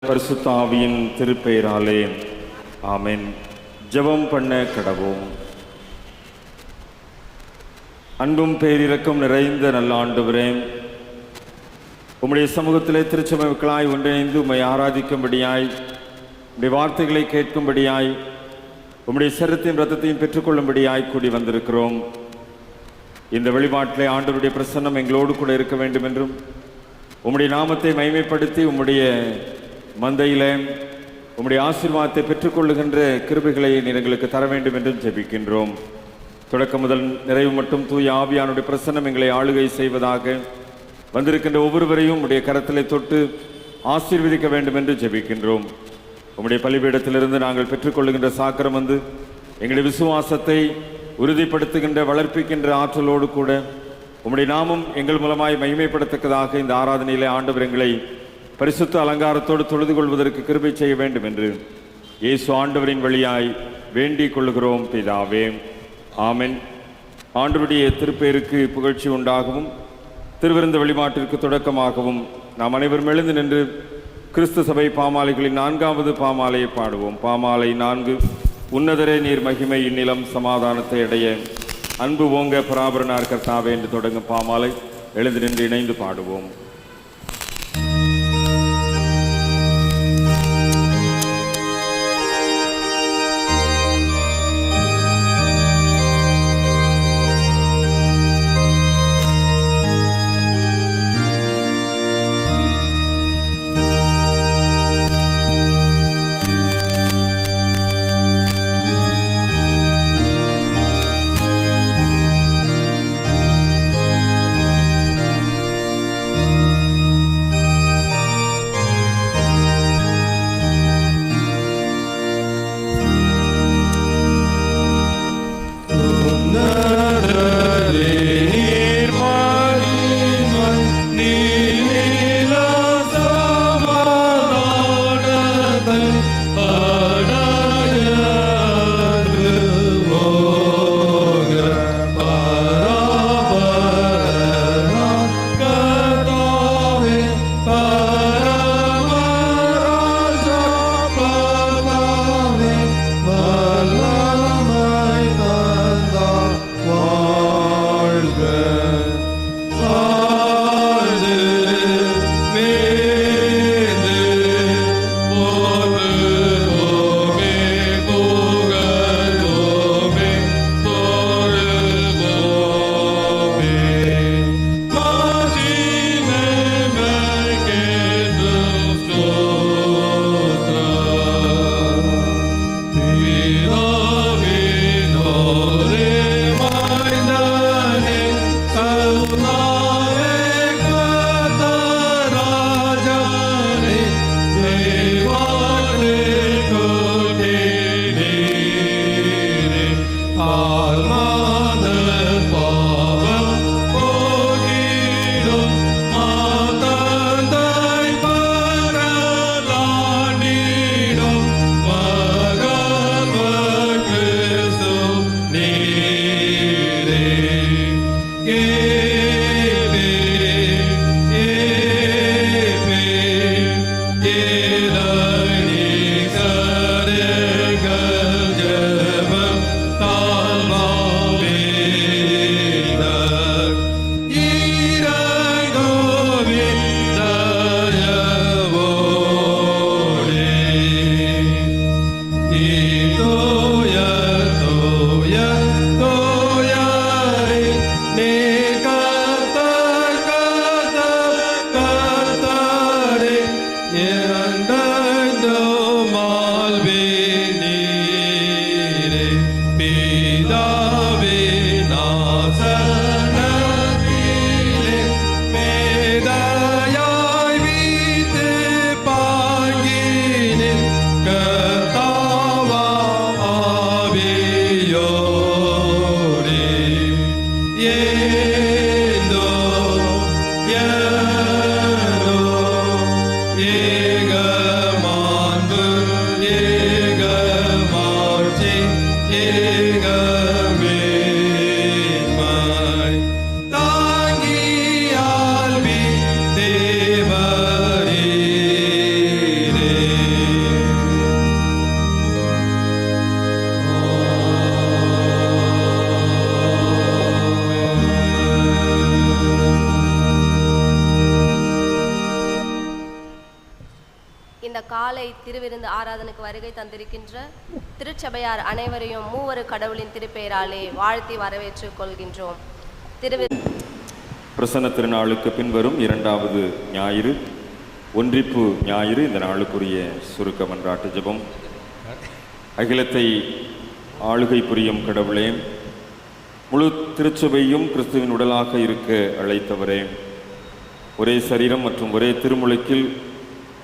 பரிசுத்த ஆவியின் திருப்பெயராலே ஆமென். ஜெபம் பண்ண கடவோம். அன்பும் பேரிரக்கம் நிறைந்த நல்ல ஆண்டவரே, உம்முடைய சமூகத்திலே திருச்சபை மக்களாய் ஒன்றிணைந்து உம்மை ஆராதிக்கும்படியாய், உம்முடைய வார்த்தைகளை கேட்கும்படியாய், உம்முடைய சரீரத்தையும் இரத்தத்தையும் பெற்றுக்கொள்ளும்படியாய் கூடி வந்திருக்கிறோம். இந்த வழிபாட்டிலே ஆண்டவருடைய பிரசன்னம் எங்களோடு கூட இருக்க வேண்டும் என்றும், உம்முடைய நாமத்தை மகிமைப்படுத்தி உம்முடைய மந்தையிலே உம்முடைய ஆசீர்வாதத்தை பெற்றுக்கொள்ளுகின்ற கிருபைகளை நீர் எங்களுக்கு தர வேண்டும் என்றும் ஜெபிக்கின்றோம். தொடக்கம் முதல் நிறைவு மட்டும் தூய ஆவியானுடைய பிரசன்னம் எங்களை ஆளுகை செய்வதாக, வந்திருக்கின்ற ஒவ்வொருவரையும் உம்முடைய கரத்திலே தொட்டு ஆசீர்வதிக்க வேண்டும் என்று ஜெபிக்கின்றோம். உம்முடைய பலிபீடத்திலிருந்து நாங்கள் பெற்றுக்கொள்ளுகின்ற சாக்கிரம் வந்து எங்களுடைய விசுவாசத்தை உறுதிப்படுத்துகின்ற வளர்ப்பிக்கின்ற ஆற்றலோடு கூட உம்முடைய நாமம் எங்கள் மூலமாய் மகிமைப்படத்தக்கதாக இந்த ஆராதனையிலே ஆண்டவர் எங்களை பரிசுத்த அலங்காரத்தோடு தொழுது கொள்வதற்கு கிருபை செய்ய வேண்டும் என்று இயேசு ஆண்டவரின் வழியாய் வேண்டிக் கொள்ளுகிறோம் பிதாவே, ஆமென். ஆண்டவருடைய திருப்பெயருக்கு புகழ்ச்சி உண்டாகவும் திருவிருந்த வழிபாட்டிற்கு தொடக்கமாகவும் நாம் அனைவரும் எழுந்து நின்று கிறிஸ்து சபை பாமாலைகளின் 4வது பாமாலையை பாடுவோம். பாமாலை 4. உன்னதரே நீர் மகிமை இந்நிலம் சமாதானத்தை அடைய அன்பு ஓங்க பராபரனார் கர்த்தாவே என்று தொடங்கும் பாமாலை எழுந்து நின்று இணைந்து பாடுவோம். Yeah. இந்த காலை திருவிருந்து ஆராதனைக்கு வருகை தந்திருக்கின்ற திருச்சபையார் அனைவரையும் மூவரு கடவுளின் திருப்பெயராலே வாழ்த்தி வரவேற்றுக் கொள்கின்றோம். பிரசன்ன திருநாளுக்கு பின்வரும் இரண்டாவது ஞாயிறு ஒன்றிப்பு ஞாயிறு. இந்த நாளுக்குரிய சுருக்க மன்றாட்டு ஜெபம். அகிலத்தை ஆளுகை புரியும் கடவுளே, முழு திருச்சபையும் கிறிஸ்துவின் உடலாக இருக்க அழைத்தவரே, ஒரே சரீரம் மற்றும் ஒரே திருமுழுக்கில்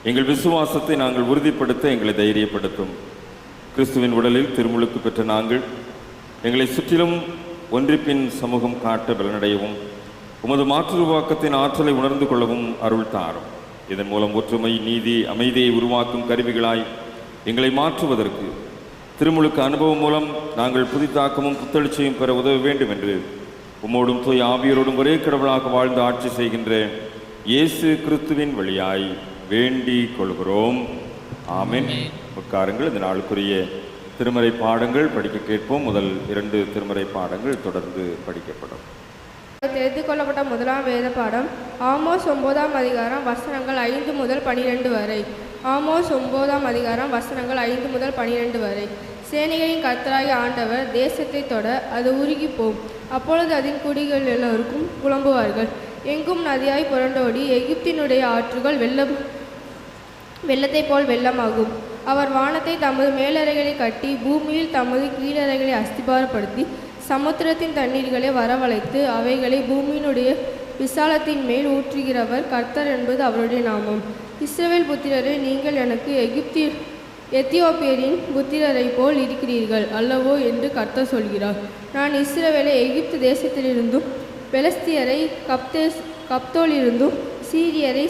எங்கள் விசுவாசத்தை நாங்கள் உறுதிப்படுத்த எங்களை தைரியப்படுத்தும். கிறிஸ்துவின் உடலில் திருமுழுக்கு பெற்ற நாங்கள் எங்களை சுற்றிலும் ஒன்றிப்பின் சமூகம் காட்ட பலனடையவும் உமது மாற்றுருவாக்கத்தின் ஆற்றலை உணர்ந்து கொள்ளவும் அருள் தாரும். இதன் மூலம் ஒற்றுமை, நீதி, அமைதியை உருவாக்கும் கருவிகளாய் எங்களை மாற்றுவதற்கு திருமுழுக்கு அனுபவம் மூலம் நாங்கள் புதிதாக்கமும் புத்தெழுச்சியும் பெற உதவ வேண்டும் என்று உம்மோடும் தூய் ஆவியரோடும் ஒரே கடவுளாக வாழ்ந்து ஆட்சி செய்கின்ற இயேசு கிறிஸ்துவின் வழியாய் வேண்டிக் கொள்கிறோம். ஆமென். உட்காருங்கள். இந்த நாளுக்குரிய திருமறை பாடங்கள் படிக்க கேட்போம். முதல் 2 திருமறை பாடங்கள் தொடர்ந்து படிக்கப்படும். தெரிந்து கொள்ளப்பட்ட முதலாம் வேத பாடம் ஆமோஸ் 9ஆம் அதிகாரம் வசனங்கள் 5 முதல் 12 வரை. ஆமோஸ் 9ஆம் அதிகாரம் வசனங்கள் 5 முதல் 12 வரை. சேனைகளின் கர்த்தராகிய ஆண்டவர் தேசத்தை தொட அது உருகி போம். அப்பொழுது அதன் குடிகள் எல்லோருக்கும் புலம்புவார்கள். எங்கும் நதியாய் புரண்டோடி எகிப்தினுடைய ஆற்றுகள் வெள்ளத்தை போல் வெள்ளமாகும். அவர் வானத்தை தமது மேலறைகளை கட்டி பூமியில் தமது கீழறைகளை அஸ்திபாரப்படுத்தி சமுத்திரத்தின் தண்ணீர்களை வரவழைத்து அவைகளை பூமியினுடைய விசாலத்தின் மேல் ஊற்றுகிறவர் கர்த்தர் என்பது அவருடைய நாமம். இஸ்ரவேல் புத்திரரை, நீங்கள் எனக்கு எத்தியோப்பியரின் புத்திரரை போல் இருக்கிறீர்கள் அல்லவோ என்று கர்த்தர் சொல்கிறார். நான் இஸ்ரவேலை எகிப்து தேசத்திலிருந்தும் பெலஸ்தியரை கப்தோலிருந்தும் சீரியரை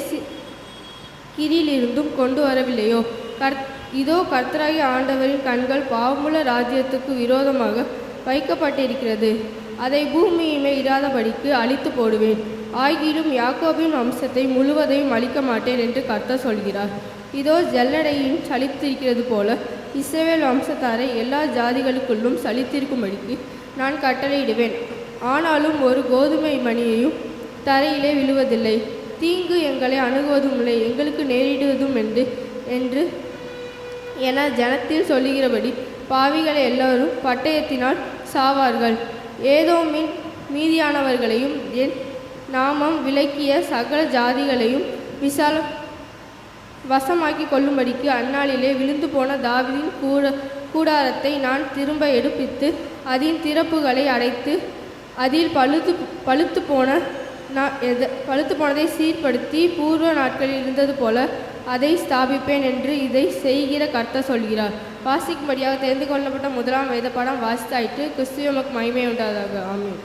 கிரியிலிருந்தும் கொண்டு வரவில்லையோ? இதோ கர்த்தராகிய ஆண்டவரின் கண்கள் பாவமுள்ள ராஜ்யத்துக்கு விரோதமாக வைக்கப்பட்டிருக்கிறது. அதை பூமியுமே இராதபடிக்கு அழித்து போடுவேன். ஆகிலும் யாக்கோபின் வம்சத்தை முழுவதையும் அழிக்க மாட்டேன் என்று கர்த்தர் சொல்கிறார். இதோ ஜல்லடையின் சலித்திருக்கிறது போல இஸ்ரவேல் வம்சத்தாரை எல்லா ஜாதிகளுக்குள்ளும் சலித்திருக்கும்படிக்கு நான் கட்டளையிடுவேன். ஆனாலும் ஒரு கோதுமை மணியையும் தரையிலே விழுவதில்லை. தீங்கு எங்களை அணுகுவதும் இல்லை, எங்களுக்கு நேரிடுவதும் என்று என ஜனத்தில் சொல்லுகிறபடி பாவிகளை எல்லோரும் பட்டயத்தினால் சாவார்கள். ஏதோமின் மீதியானவர்களையும் என் நாமம் விலக்கிய சகல ஜாதிகளையும் வசமாக்கி கொள்ளும்படிக்கு அந்நாளிலே விழுந்து போன தாவீதின் கூடாரத்தை நான் திரும்ப எடுப்பித்து அதன் திறப்புகளை அடைத்து அதில் பழுத்து போனதை சீர்படுத்தி பூர்வ நாட்களில் இருந்தது போல அதை ஸ்தாபிப்பேன் என்று இதை செய்கிற கர்த்தர் சொல்கிறார். வாசிக்கும்படியாக தெரிந்து கொள்ளப்பட்ட முதலாம் வேத பாடம் வாசித்தாயிற்று. கிறிஸ்துவுக்கு மகிமை உண்டாதாக. ஆமென்.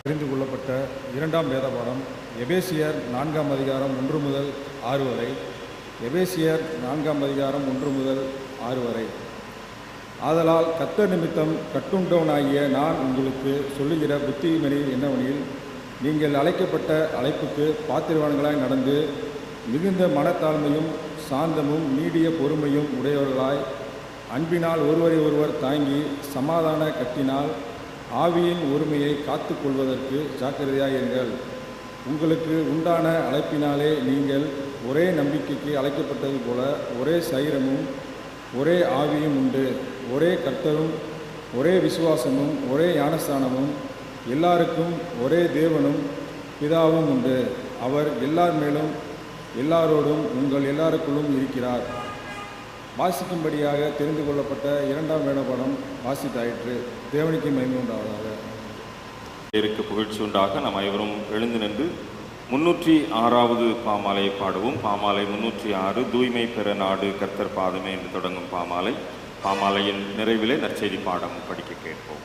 தெரிந்து கொள்ளப்பட்ட இரண்டாம் வேத பாடம் எபேசியர் 4ஆம் அதிகாரம் 1 முதல் 6 வரை. எபேசியர் 4ஆம் அதிகாரம் 1 முதல் 6 வரை. ஆதலால் கர்த்தர் நிமித்தம் கட்டுண்டவனாகிய நான் உங்களுக்கு சொல்லுகிற புத்திமணி என்னவெனில், நீங்கள் அழைக்கப்பட்ட அழைப்புக்கு பாத்திரவான்களாய் நடந்து மிகுந்த மனத்தாழ்மையும் சாந்தமும் நீடிய பொறுமையும் உடையவர்களாய் அன்பினால் ஒருவரை ஒருவர் தாங்கி சமாதான கட்டினால் ஆவியின் ஒருமையை காத்து கொள்வதற்கு ஜாக்கிரதையாயிருங்கள். உங்களுக்கு உண்டான அழைப்பினாலே நீங்கள் ஒரே நம்பிக்கைக்கு அழைக்கப்பட்டது போல ஒரே சரீரமும் ஒரே ஆவியும் உண்டு. ஒரே கர்த்தரும் ஒரே விசுவாசமும் ஒரே ஞானஸ்தானமும் எல்லாருக்கும் ஒரே தேவனும் பிதாவும் உண்டு. அவர் எல்லார் மேலும் எல்லாரோடும் உங்கள் எல்லாருக்குள்ளும் இருக்கிறார். வாசிக்கும்படியாக தெரிந்து கொள்ளப்பட்ட இரண்டாம் வேதபாடம் வாசித்தாயிற்று. தேவனுக்கு மகிமை உண்டாவதாக. புகழ்ச்சி உண்டாக நாம் அனைவரும் எழுந்து நின்று 306வது பாமாலையை பாடுவோம். பாமாலை 306 தூய்மை பெற நாடு கர்த்தர் பாதமே என்று தொடங்கும் பாமாலை. பாமாலையின் நிறைவிலே நற்செய்தி பாடம் படிக்க கேட்போம்.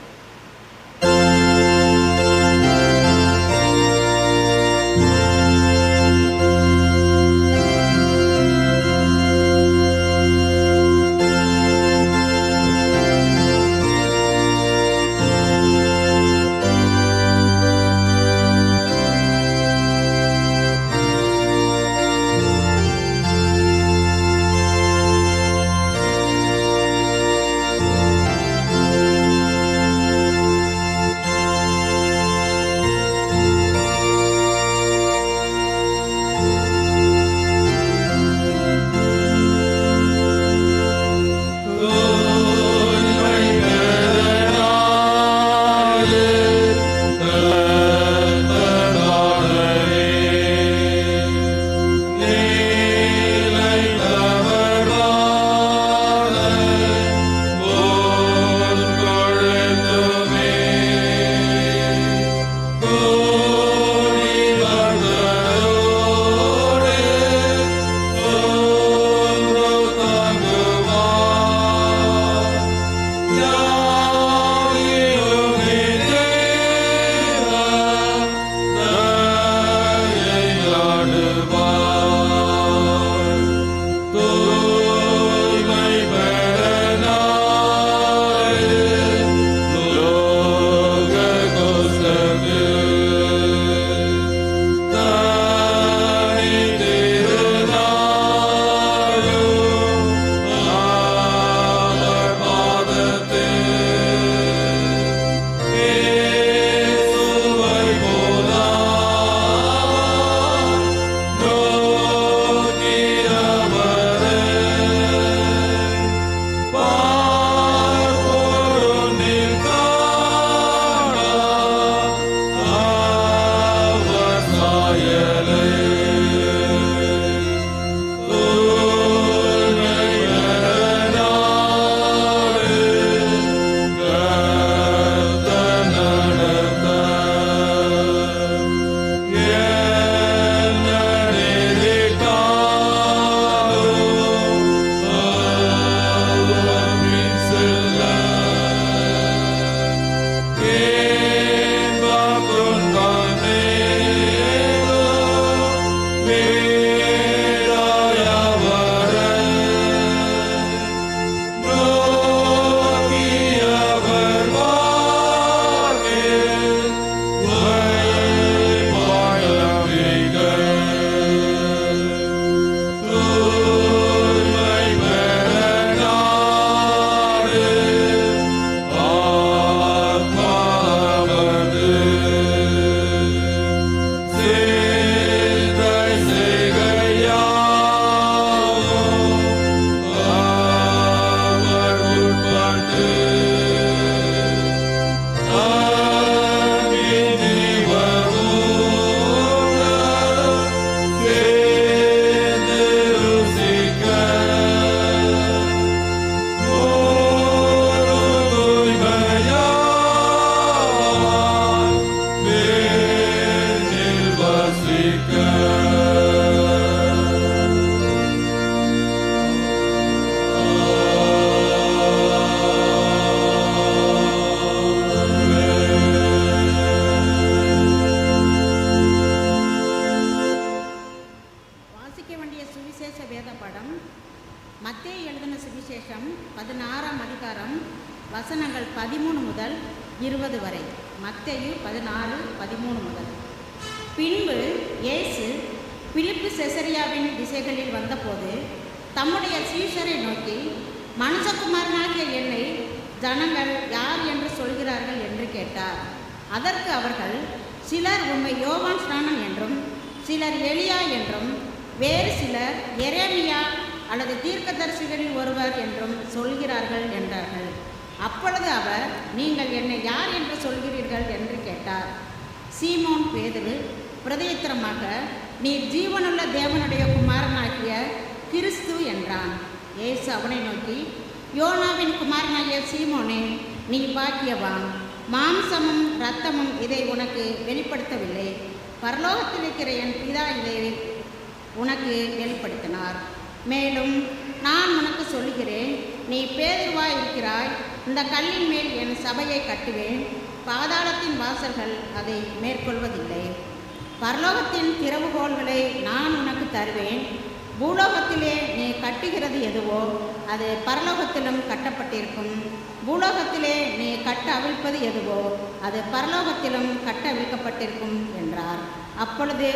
அதிகாரம். மத்தேயு எழுதின சுவிசேஷம் 16ஆம் அதிகாரம் வசனங்கள் 13 முதல் 20 வரை. மத்தேயு 16:13 முதல். பின்பு இயேசு பிலிப்பு செசரியாவின் திசைகளில் வந்தபோது தம்முடைய சீஷரை நோக்கி, மனுஷகுமாரனாகிய என்னை ஜனங்கள் யார் என்று சொல்கிறார்கள் என்று கேட்டார். அதற்கு அவர்கள், சிலர் உம்மை யோவான் ஸ்நானன் என்றும், சிலர் எலியா என்றும், வேறு சிலர் எரேமியா அல்லது தீர்க்கதரிசிகளில் ஒருவர் என்றும் சொல்கிறார்கள் என்றார்கள். அப்பொழுது அவர், நீங்கள் என்னை யார் என்று சொல்கிறீர்கள் என்று கேட்டார். சீமோன் பேதுரு பிரதியுத்தரமாக, நீர் ஜீவனுள்ள தேவனுடைய குமாரனாகிய கிறிஸ்து என்றான். இயேசு அவனை நோக்கி, யோனாவின் குமாரனாகிய சீமோனே, நீ பாக்கியவான். மாம்சமும் இரத்தமும் இதை உனக்கு வெளிப்படுத்தவில்லை, பரலோகத்தில் இருக்கிற என் பிதா இதை உனக்கு வெளிப்படுத்தினார். மேலும் நான் உனக்கு சொல்லுகிறேன், நீ பேதுருவாய் இருக்கிறாய். இந்த கல்லின் மேல் என் சபையை கட்டுவேன், பாதாளத்தின் வாசல்கள் அதை மேற்கொள்வதில்லை. பரலோகத்தின் திறவுகோல்களை நான் உனக்கு தருவேன். பூலோகத்திலே நீ கட்டுகிறது எதுவோ அது பரலோகத்திலும் கட்டப்பட்டிருக்கும், பூலோகத்திலே நீ கட்ட அவிழ்ப்பது எதுவோ அது பரலோகத்திலும் கட்ட அவிழ்க்கப்பட்டிருக்கும் என்றார். அப்பொழுது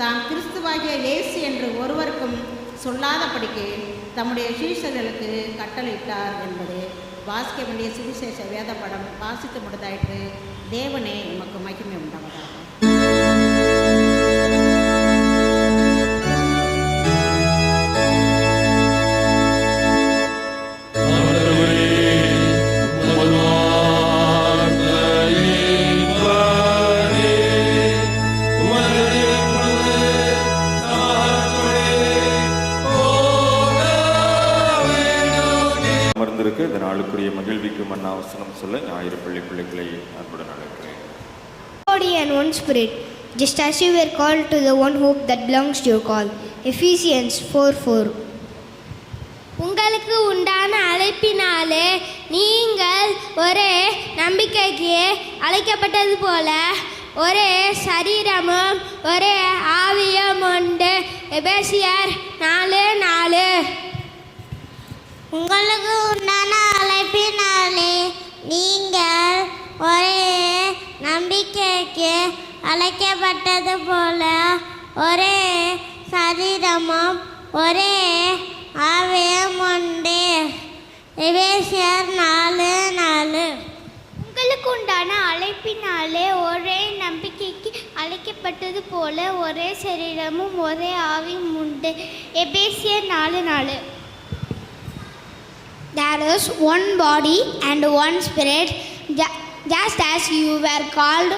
தாம் கிறிஸ்துவாகிய இயேசு என்று ஒருவருக்கும் சொல்லாதபடிக்கு தம்முடைய சீஷர்களுக்கு கட்டளையிட்டார் என்பது வாசிக்க வேண்டிய சுவிசேஷ வேத படம் வாசித்து முடிந்தாயிற்று. தேவனே உமக்கு மகிமை உண்டாவதாக. இந்த நாளுக்குரிய மகிழ்விக்கு மன்னாவசனம் சொல்ல ஞாயிறு பிள்ளைகளை அன்புடன் அழைக்கிறேன். Body and one spirit, just as you were called to the one hope that belongs to your call. Ephesians 4:4. உங்களுக்கு உண்டான அழைப்பினாலே நீங்கள் ஒரே நம்பிக்கைக்கு அழைக்கப்பட்டது போல ஒரே சரீரமும் ஒரே ஆவியும் உண்டு. எபேசியர் 4:4. உங்களுக்கு உண்டான அழைப்பினாலே நீங்கள் ஒரே நம்பிக்கைக்கு அழைக்கப்பட்டது போல ஒரே சரீரமும் ஒரே ஆவியும் உண்டு. எபேசியர் 4:4. உங்களுக்கு உண்டான அழைப்பினாலே ஒரே நம்பிக்கைக்கு அழைக்கப்பட்டது போல ஒரே சரீரமும் ஒரே ஆவியும் உண்டு. எபேசியர் 4:4. There is one body and one spirit, just as you were called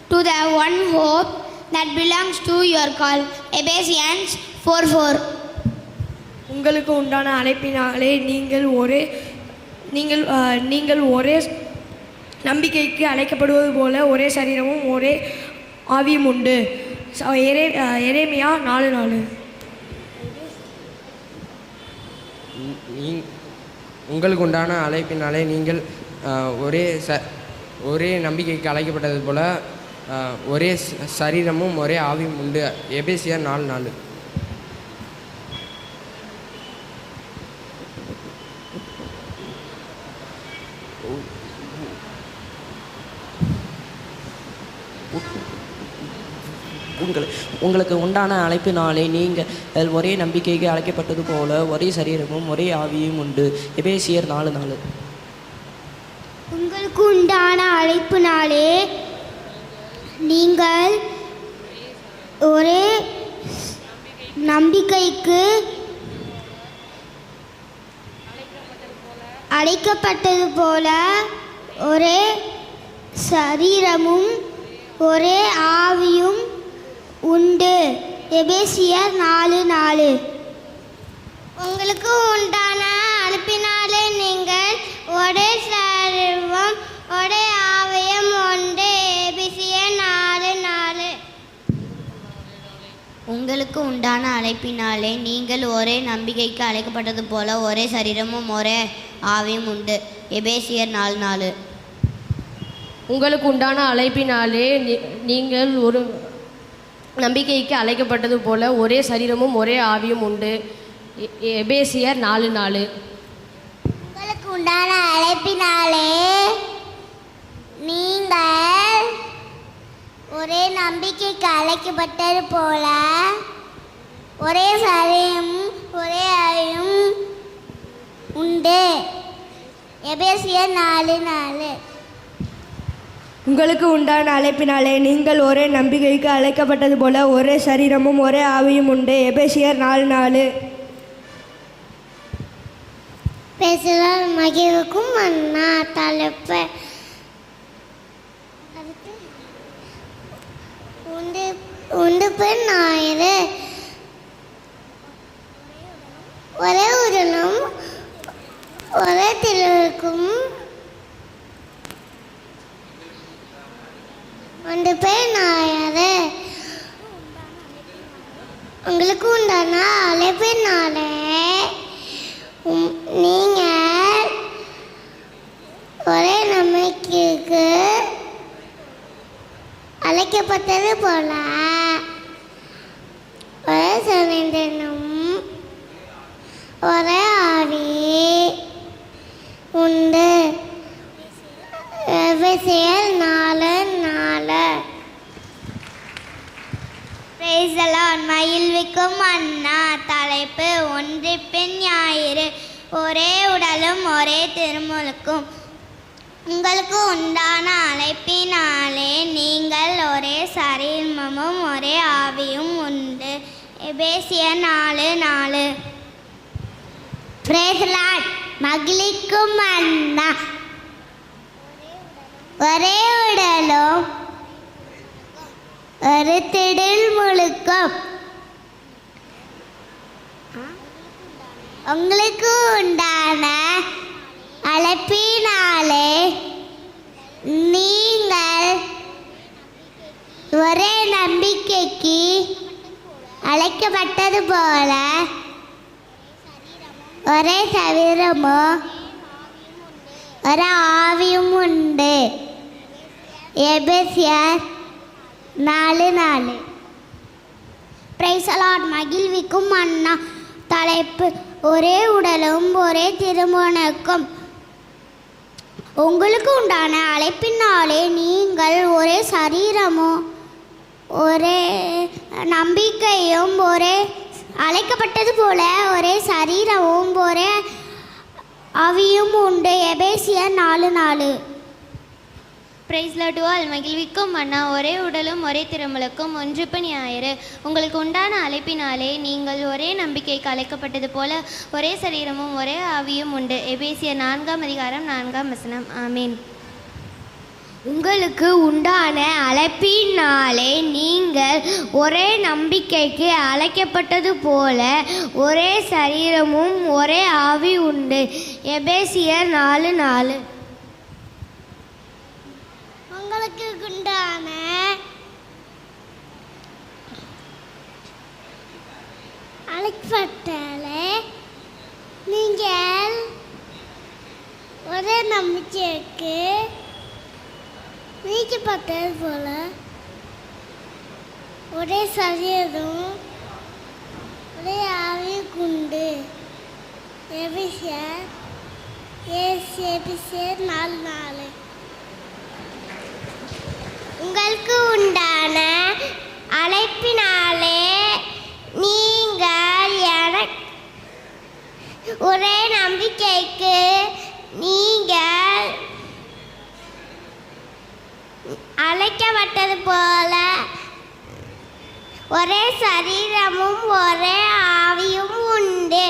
to the one hope that belongs to your call. Ephesians 4:4. உங்களுக்கு உண்டான அழைப்பினாலே நீங்கள் ஒரே நம்பிக்கைக்கு அழைக்கப்படுவது போல ஒரே சரீரமும் ஒரே ஆவியும் உண்டு. எரேமியா 4:4. உங்களுக்கு உண்டான அழைப்பினாலே நீங்கள் ஒரே நம்பிக்கைக்கு அழைக்கப்பட்டது போல ஒரே சரீரமும் ஒரே ஆவியும் உண்டு. எபேசியர் 4:4. உங்களுக்கு உண்டான அழைப்பினாலே நீங்கள் ஒரே நம்பிக்கைக்கு அழைக்கப்பட்டது போல ஒரே சரீரமும் ஒரே ஆவியும் உண்டு. எபேசியர் 4:4. உங்களுக்கு உண்டான அழைப்பினாலே நீங்கள் ஒரே நம்பிக்கைக்கு அழைக்கப்பட்டது போல ஒரே சரீரமும் ஒரே ஆவியும் உண்டு. எபேசியர் 4:4. உங்களுக்கு உண்டான அழைப்பினாலே நீங்கள் ஒரே சரீரமும் ஒரே ஆவியும் உண்டு. எபேசியர் 4:4. உங்களுக்கு உண்டான அழைப்பினாலே நீங்கள் ஒரே நம்பிக்கைக்கு அழைக்கப்பட்டது போல ஒரே சரீரமும் ஒரே ஆவியும் உண்டு. எபேசியர் 4:4. உங்களுக்கு உண்டான அழைப்பினாலே நீங்கள் நம்பிக்கைக்கு அழைக்கப்பட்டது போல ஒரே சரீரமும் ஒரே ஆவியும் உண்டு. எபேசியர் 4:4. உங்களுக்கு உண்டான அழைப்பினாலே நீங்கள் ஒரே நம்பிக்கைக்கு அழைக்கப்பட்டது போல ஒரே சரீரமும் ஒரே ஆவியும் உண்டு. எபேசியர் 4:4. உங்களுக்கு உண்டான அழைப்பினாலே நீங்கள் ஒரே நம்பிக்கைக்கு அழைக்கப்பட்டது போல ஒரே சரீரமும் ஒரே ஆவியும் உண்டு. எபேசியர் 4:4. பேசுகிறார் மகிழ்வுக்கும் அண்ணா தலைப்பு உண்டு பெண் ஞாயிறு ஒரே உடலும் ஒரே திருக்கும் உண்டு பெண் ஞாயிறு உங்களுக்கு உண்டான அழைப்பினாலே நீங்கள் ஒரே நம்பிக்கைக்கு அழைக்கப்பட்டது போல ஒரே சரீரமும் ஒரே ஆவி உண்டு. எபேசியர் 4:4. மகிழ்விக்கும் அண்ணா தலைப்பு ஒன்று பெண் ஞாயிறு ஒரே உடலும் ஒரே திருமுழுக்கும் உங்களுக்கு உண்டான அழைப்பினாலே நீங்கள் ஒரே சரீரமும் ஒரே ஆவியும் உண்டு. எபேசியர் 4:4. மகிழ்விக்கும் அண்ணா ஒரே உடலும் ஒரு திடல் முழுக்கும் உங்களுக்கு உண்டான அழைப்பினாலே நீங்கள் ஒரே நம்பிக்கைக்கு அழைக்கப்பட்டது போல ஒரே சரீரமும் ஒரு ஆவியும் உண்டு. எபேசியர் 4:4. மகிழ்விக்கும் அண்ணா தலைப்பு ஒரே உடலும் ஒரே திருமணக்கும் உங்களுக்கு உண்டான அழைப்பினாலே நீங்கள் ஒரே சரீரமும் ஒரே நம்பிக்கையும் ஒரே அழைக்கப்பட்டது போல ஒரே சரீரமும் ஒரே ஆவியும் உண்டு. எபேசியர் 4:4. மகிழ்விக்கும் அண்ணா ஒரே உடலும் ஒரே திருமுழுக்கும் ஒன்று பெண் ஞாயிறு உங்களுக்கு உண்டான அழைப்பினாலே நீங்கள் ஒரே நம்பிக்கைக்கு அழைக்கப்பட்டது போல ஒரே சரீரமும் ஒரே ஆவியும் உண்டு. எபேசியர் 4:4. ஆமீன். உங்களுக்கு உண்டான அழைப்பினாலே நீங்கள் ஒரே நம்பிக்கைக்கு அழைக்கப்பட்டது போல ஒரே சரீரமும் ஒரே ஆவி உண்டு. எபேசியர் 4:4. உங்களுக்கு உண்டான அழைக்கப்பட்டாலே நீங்கள் ஒரே நம்பிக்கைக்கு நீக்கப்பட்டது போல ஒரே சரீரம் ஒரே ஆவி உண்டு. எபேசியர் 4:4. உங்களுக்கு உண்டான அழைப்பினாலே நீங்கள் ஒரே நம்பிக்கைக்கு நீங்கள் அழைக்கப்பட்டது போல ஒரே சரீரமும் ஒரே ஆவியும் உண்டு.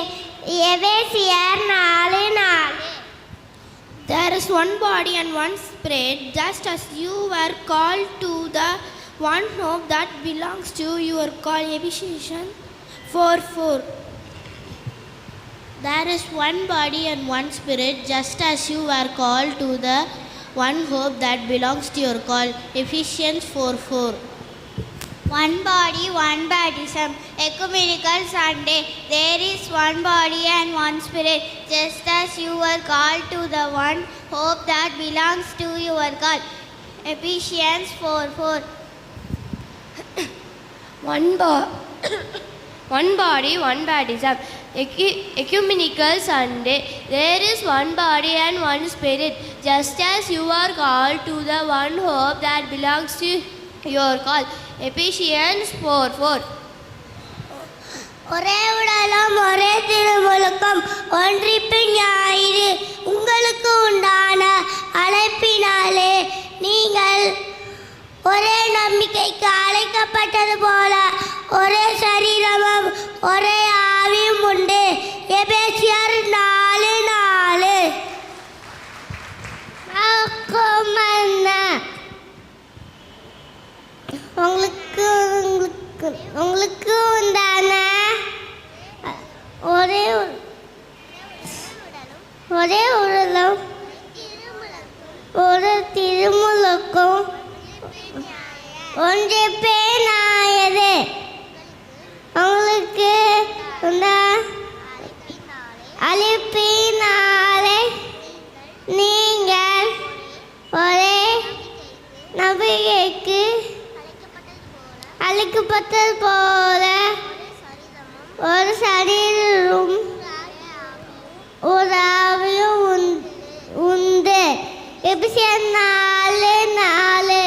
எபேசியர் 4:4. There is one body and one spirit, just as you were called to the one hope that belongs to your call. Ephesians 4:4. There is one body and one spirit, just as you were called to the one hope that belongs to your call. Ephesians 4:4. One body, one baptism. Ecumenical Sunday. There is one body and one spirit, just as you were called to the one hope that belongs to your call. Ephesians 4:4. One body, one baptism. Ecumenical Sunday. There is one body and one spirit. Just as you are called to the one hope that belongs to your call. Ephesians 4:4. ஒரே உடலும் ஒரே திருமுழுக்கும் ஒன்றிப்பு ஞாயிறு உங்களுக்கு உண்டான அழைப்பினாலே நீங்கள் ஒரே நம்பிக்கைக்கு அழைக்கப்பட்டது போல ஒரே சரீரமும் ஒரே ஆவியும் உண்டு. எபேசியர் 4:4. உங்களுக்கு உண்டான ஒரே உடலும் ஒரு திருமுழுக்கும் ஒன்றிப்பே ஞாயிறு உங்களுக்கு அழைப்பினாலே நீங்கள் ஒரே நம்பிக்கைக்கு அழைக்கப்பட்டது போல ஒரு சரீரம் ஒரு ஆவியும் உண்டு. எபிசியர் 4:4.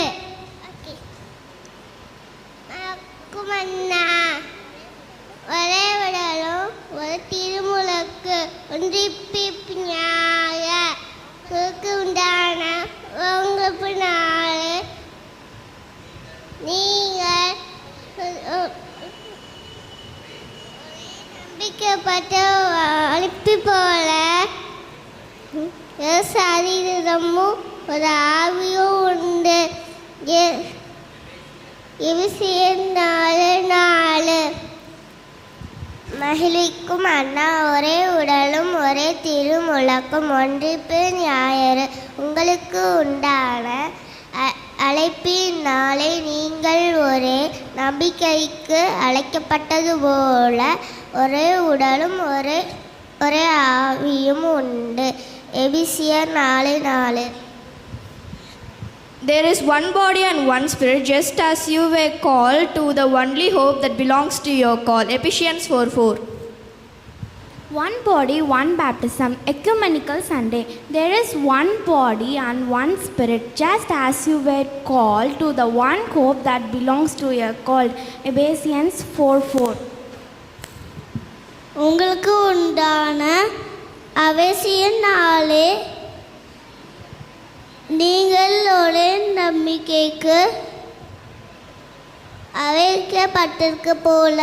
ஒரே உடலும் ஒரு திருமுழுக்கு ஒன்றிப்பு ஞாயிறு உண்டான உங்களாலே நீங்கள் நம்பிக்கப்பட்ட அழைப்பு போல சரீரமும் ஒரு ஆவியும் உண்டு. எபிசியர் 4:4. மகிழ்விக்கும் அண்ணா ஒரே உடலும் ஒரே திருமுழுக்கும் ஒன்றிப்பு ஞாயிறு உங்களுக்கு உண்டான அழைப்பினாலே நீங்கள் ஒரே நம்பிக்கைக்கு அழைக்கப்பட்டது போல ஒரே உடலும் ஒரே ஆவியும் உண்டு. எபிசியர் 4:4. There is one body and one spirit, just as you were called to the only hope that belongs to your call. Ephesians 4:4. One body, one baptism. Ecumenical Sunday. There is one body and one spirit, just as you were called to the one hope that belongs to your call. Ephesians 4:4. உங்களுக்கு உண்டான அவசியனாலே நீங்கள் ஒரே நம்பிக்கைக்கு அழைக்கப்பட்டிருக்க போல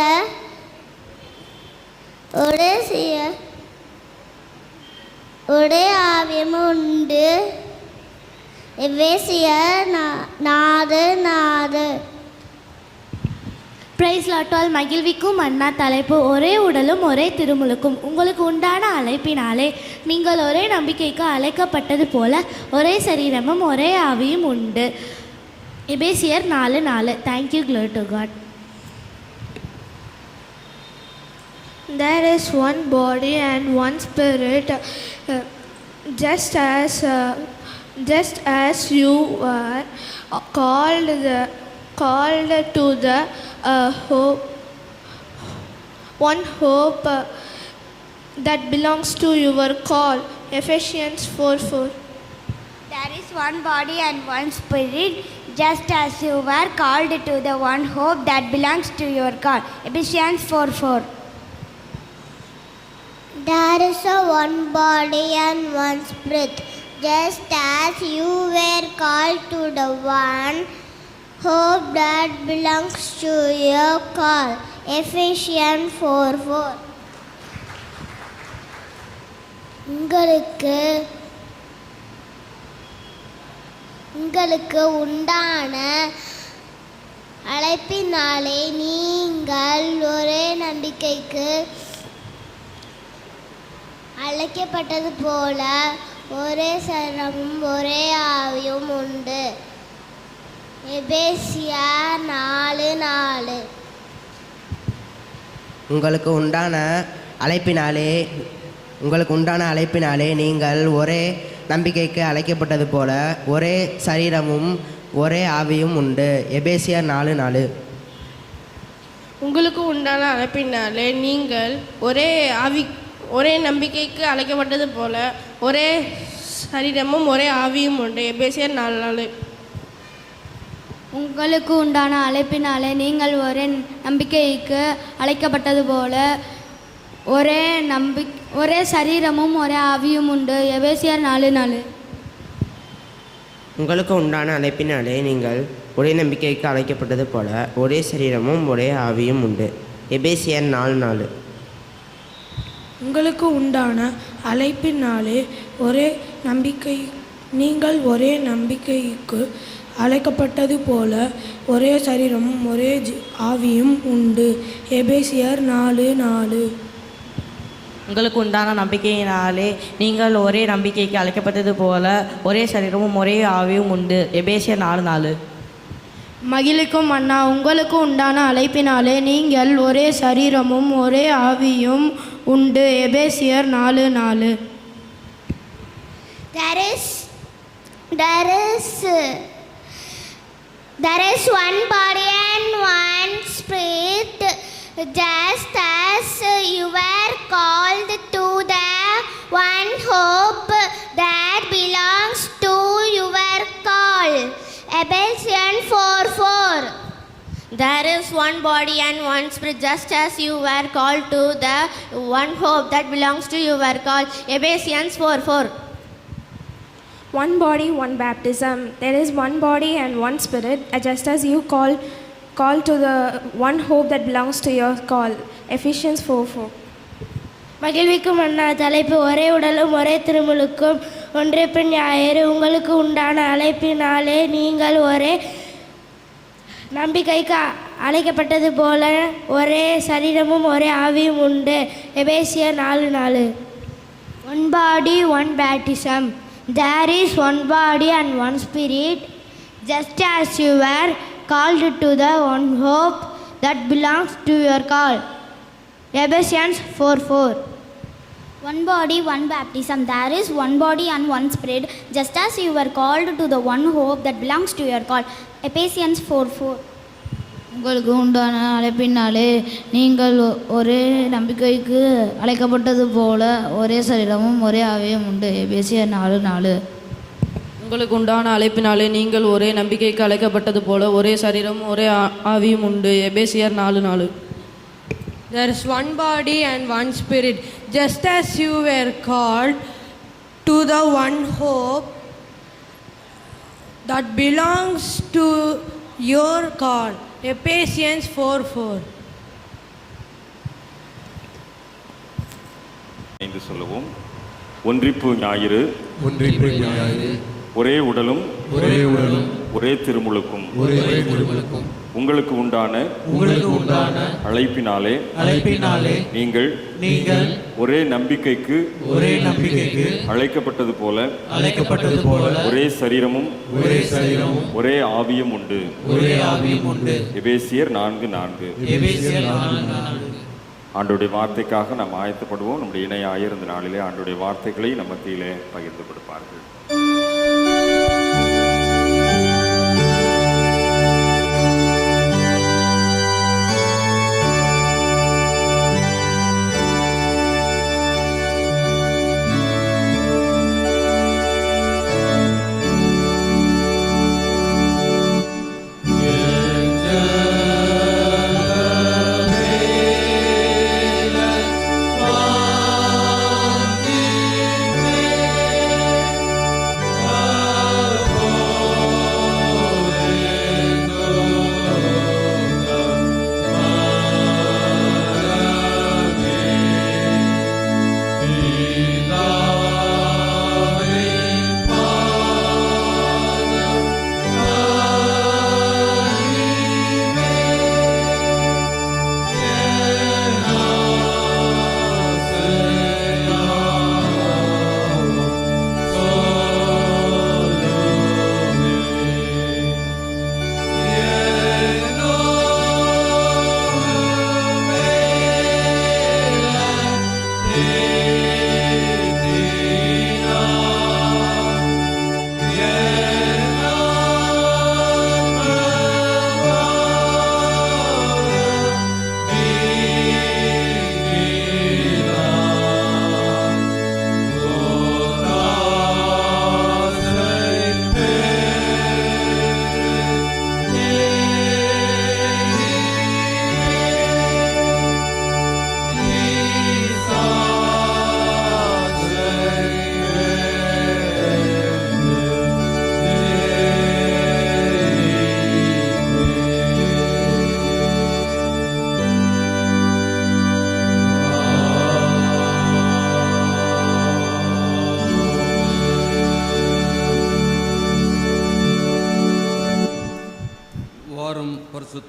ஒரே ஆவியம் உண்டு. எபேசியர் 4:4. Price லாட்டால் மகிழ்விக்கும் அண்ணா தலைப்பு ஒரே உடலும் ஒரே திருமுழுக்கும் உங்களுக்கு உண்டான அழைப்பினாலே நீங்கள் ஒரே நம்பிக்கைக்கு அழைக்கப்பட்டது போல ஒரே சரீரமும் ஒரே ஆவியும் உண்டு. எபேசியர் 4:4. Thank you, glory to God. There is one body and one spirit, just as you were called to the one hope that belongs to your call. Ephesians 4:4. There is one body and one spirit, just as you were called to the one hope that belongs to your call. Ephesians 4:4. There is one body and one spirit, just as you were called to the one hope that belongs to your call. Ephesians 4:4. உங்களுக்கு உண்டான அழைப்பினாலே நீங்கள் ஒரே நம்பிக்கைக்கு அழைக்கப்பட்டது போல ஒரே சரீரமும் ஒரே ஆவியும் உண்டு. எபேசியர் 4:4. உங்களுக்கு உண்டான அழைப்பினாலே நீங்கள் ஒரே நம்பிக்கைக்கு அழைக்கப்பட்டது போல ஒரே சரீரமும் ஒரே ஆவியும் உண்டு. எபேசியர் 4:4. உங்களுக்கு உண்டான அழைப்பினாலே நீங்கள் ஒரே நம்பிக்கைக்கு அழைக்கப்பட்டது போல ஒரே சரீரமும் ஒரே ஆவியும் உண்டு. எபேசியர் 4:4. உங்களுக்கு உண்டான அழைப்பினாலே நீங்கள் ஒரே நம்பிக்கைக்கு அழைக்கப்பட்டது போல ஒரே சரீரமும் ஒரே ஆவியும் உண்டு. எபேசியர் 4:4. உங்களுக்கு உண்டான அழைப்பினாலே நீங்கள் ஒரே நம்பிக்கைக்கு அழைக்கப்பட்டது போல ஒரே சரீரமும் ஒரே ஆவியும் உண்டு. எபேசியர் 4:4. உங்களுக்கு உண்டான அழைப்பினாலே நீங்கள் ஒரே நம்பிக்கைக்கு அழைக்கப்பட்டது போல ஒரே சரீரமும் ஒரே ஆவியும் உண்டு. எபேசியர் 4:4. உங்களுக்கு உண்டான நம்பிக்கையினாலே நீங்கள் ஒரே நம்பிக்கைக்கு அழைக்கப்பட்டது போல ஒரே சரீரமும் ஒரே ஆவியும் உண்டு. எபேசியர் 4:4. மகிழுக்கும் அண்ணா, உங்களுக்கு உண்டான அழைப்பினாலே நீங்கள் ஒரே சரீரமும் ஒரே ஆவியும் உண்டு. எபேசியர் 4:4. There is one body and one spirit, just as you were called to the one hope that belongs to your call. Ephesians 4:4. There is one body and one spirit, just as you were called to the one hope that belongs to your call. Ephesians 4:4. One body, one baptism. There is one body and one spirit, just as you call to the one hope that belongs to your call. Ephesians 4:4. மகிழ்விக்கும் அண்ணா, தலைப்பு ஒரே உடலும் ஒரே திருமுழுக்கும் ஒன்றிப்பின் ஞாயிறு. உங்களுக்கு உண்டான அழைப்பினாலே நீங்கள் ஒரே நம்பிக்கைக்கு அழைக்கப்பட்டது போல ஒரே சரீரமும் ஒரே ஆவியும் உண்டு. எபேசியர் 4:4. One body, one baptism. There is one body and one spirit, just as you were called to the one hope that belongs to your call. Ephesians 4:4. One body, one baptism. There is one body and one spirit, just as you were called to the one hope that belongs to your call. Ephesians 4:4. உங்களுக்கு உண்டான அழைப்பினாலே நீங்கள் ஒரே நம்பிக்கைக்கு அழைக்கப்பட்டது போல ஒரே சரீரமும் ஒரே ஆவியும் உண்டு. எபேசியர் 4:4. உங்களுக்கு உண்டான அழைப்பினாலே நீங்கள் ஒரே நம்பிக்கைக்கு அழைக்கப்பட்டது போல ஒரே சரீரமும் ஒரே ஆவியும் உண்டு. எபேசியர் 4:4. There is one body and one spirit, just as you were called to the one hope that belongs to your call. Ephesians 4:4. என்று சொல்லுவோம். ஒன்றிப்பு ஞாயிறு, ஒரே உடலும் ஒரே திருமுழுக்கும் உங்களுக்கு உண்டான அழைப்பினாலே நீங்கள் ஒரே நம்பிக்கைக்கு அழைக்கப்பட்டது போல ஒரே சரீரமும் ஒரே ஆவியும் உண்டு. எபேசியர் 4:4. ஆண்டவருடைய வார்த்தைக்காக நாம் ஆயத்தப்படுவோம். நம்முடைய இணையாயர் இந்த நாளிலே ஆண்டவருடைய வார்த்தைகளை நம்ம மத்தியிலே பகிர்ந்து கொடுப்பார்கள்.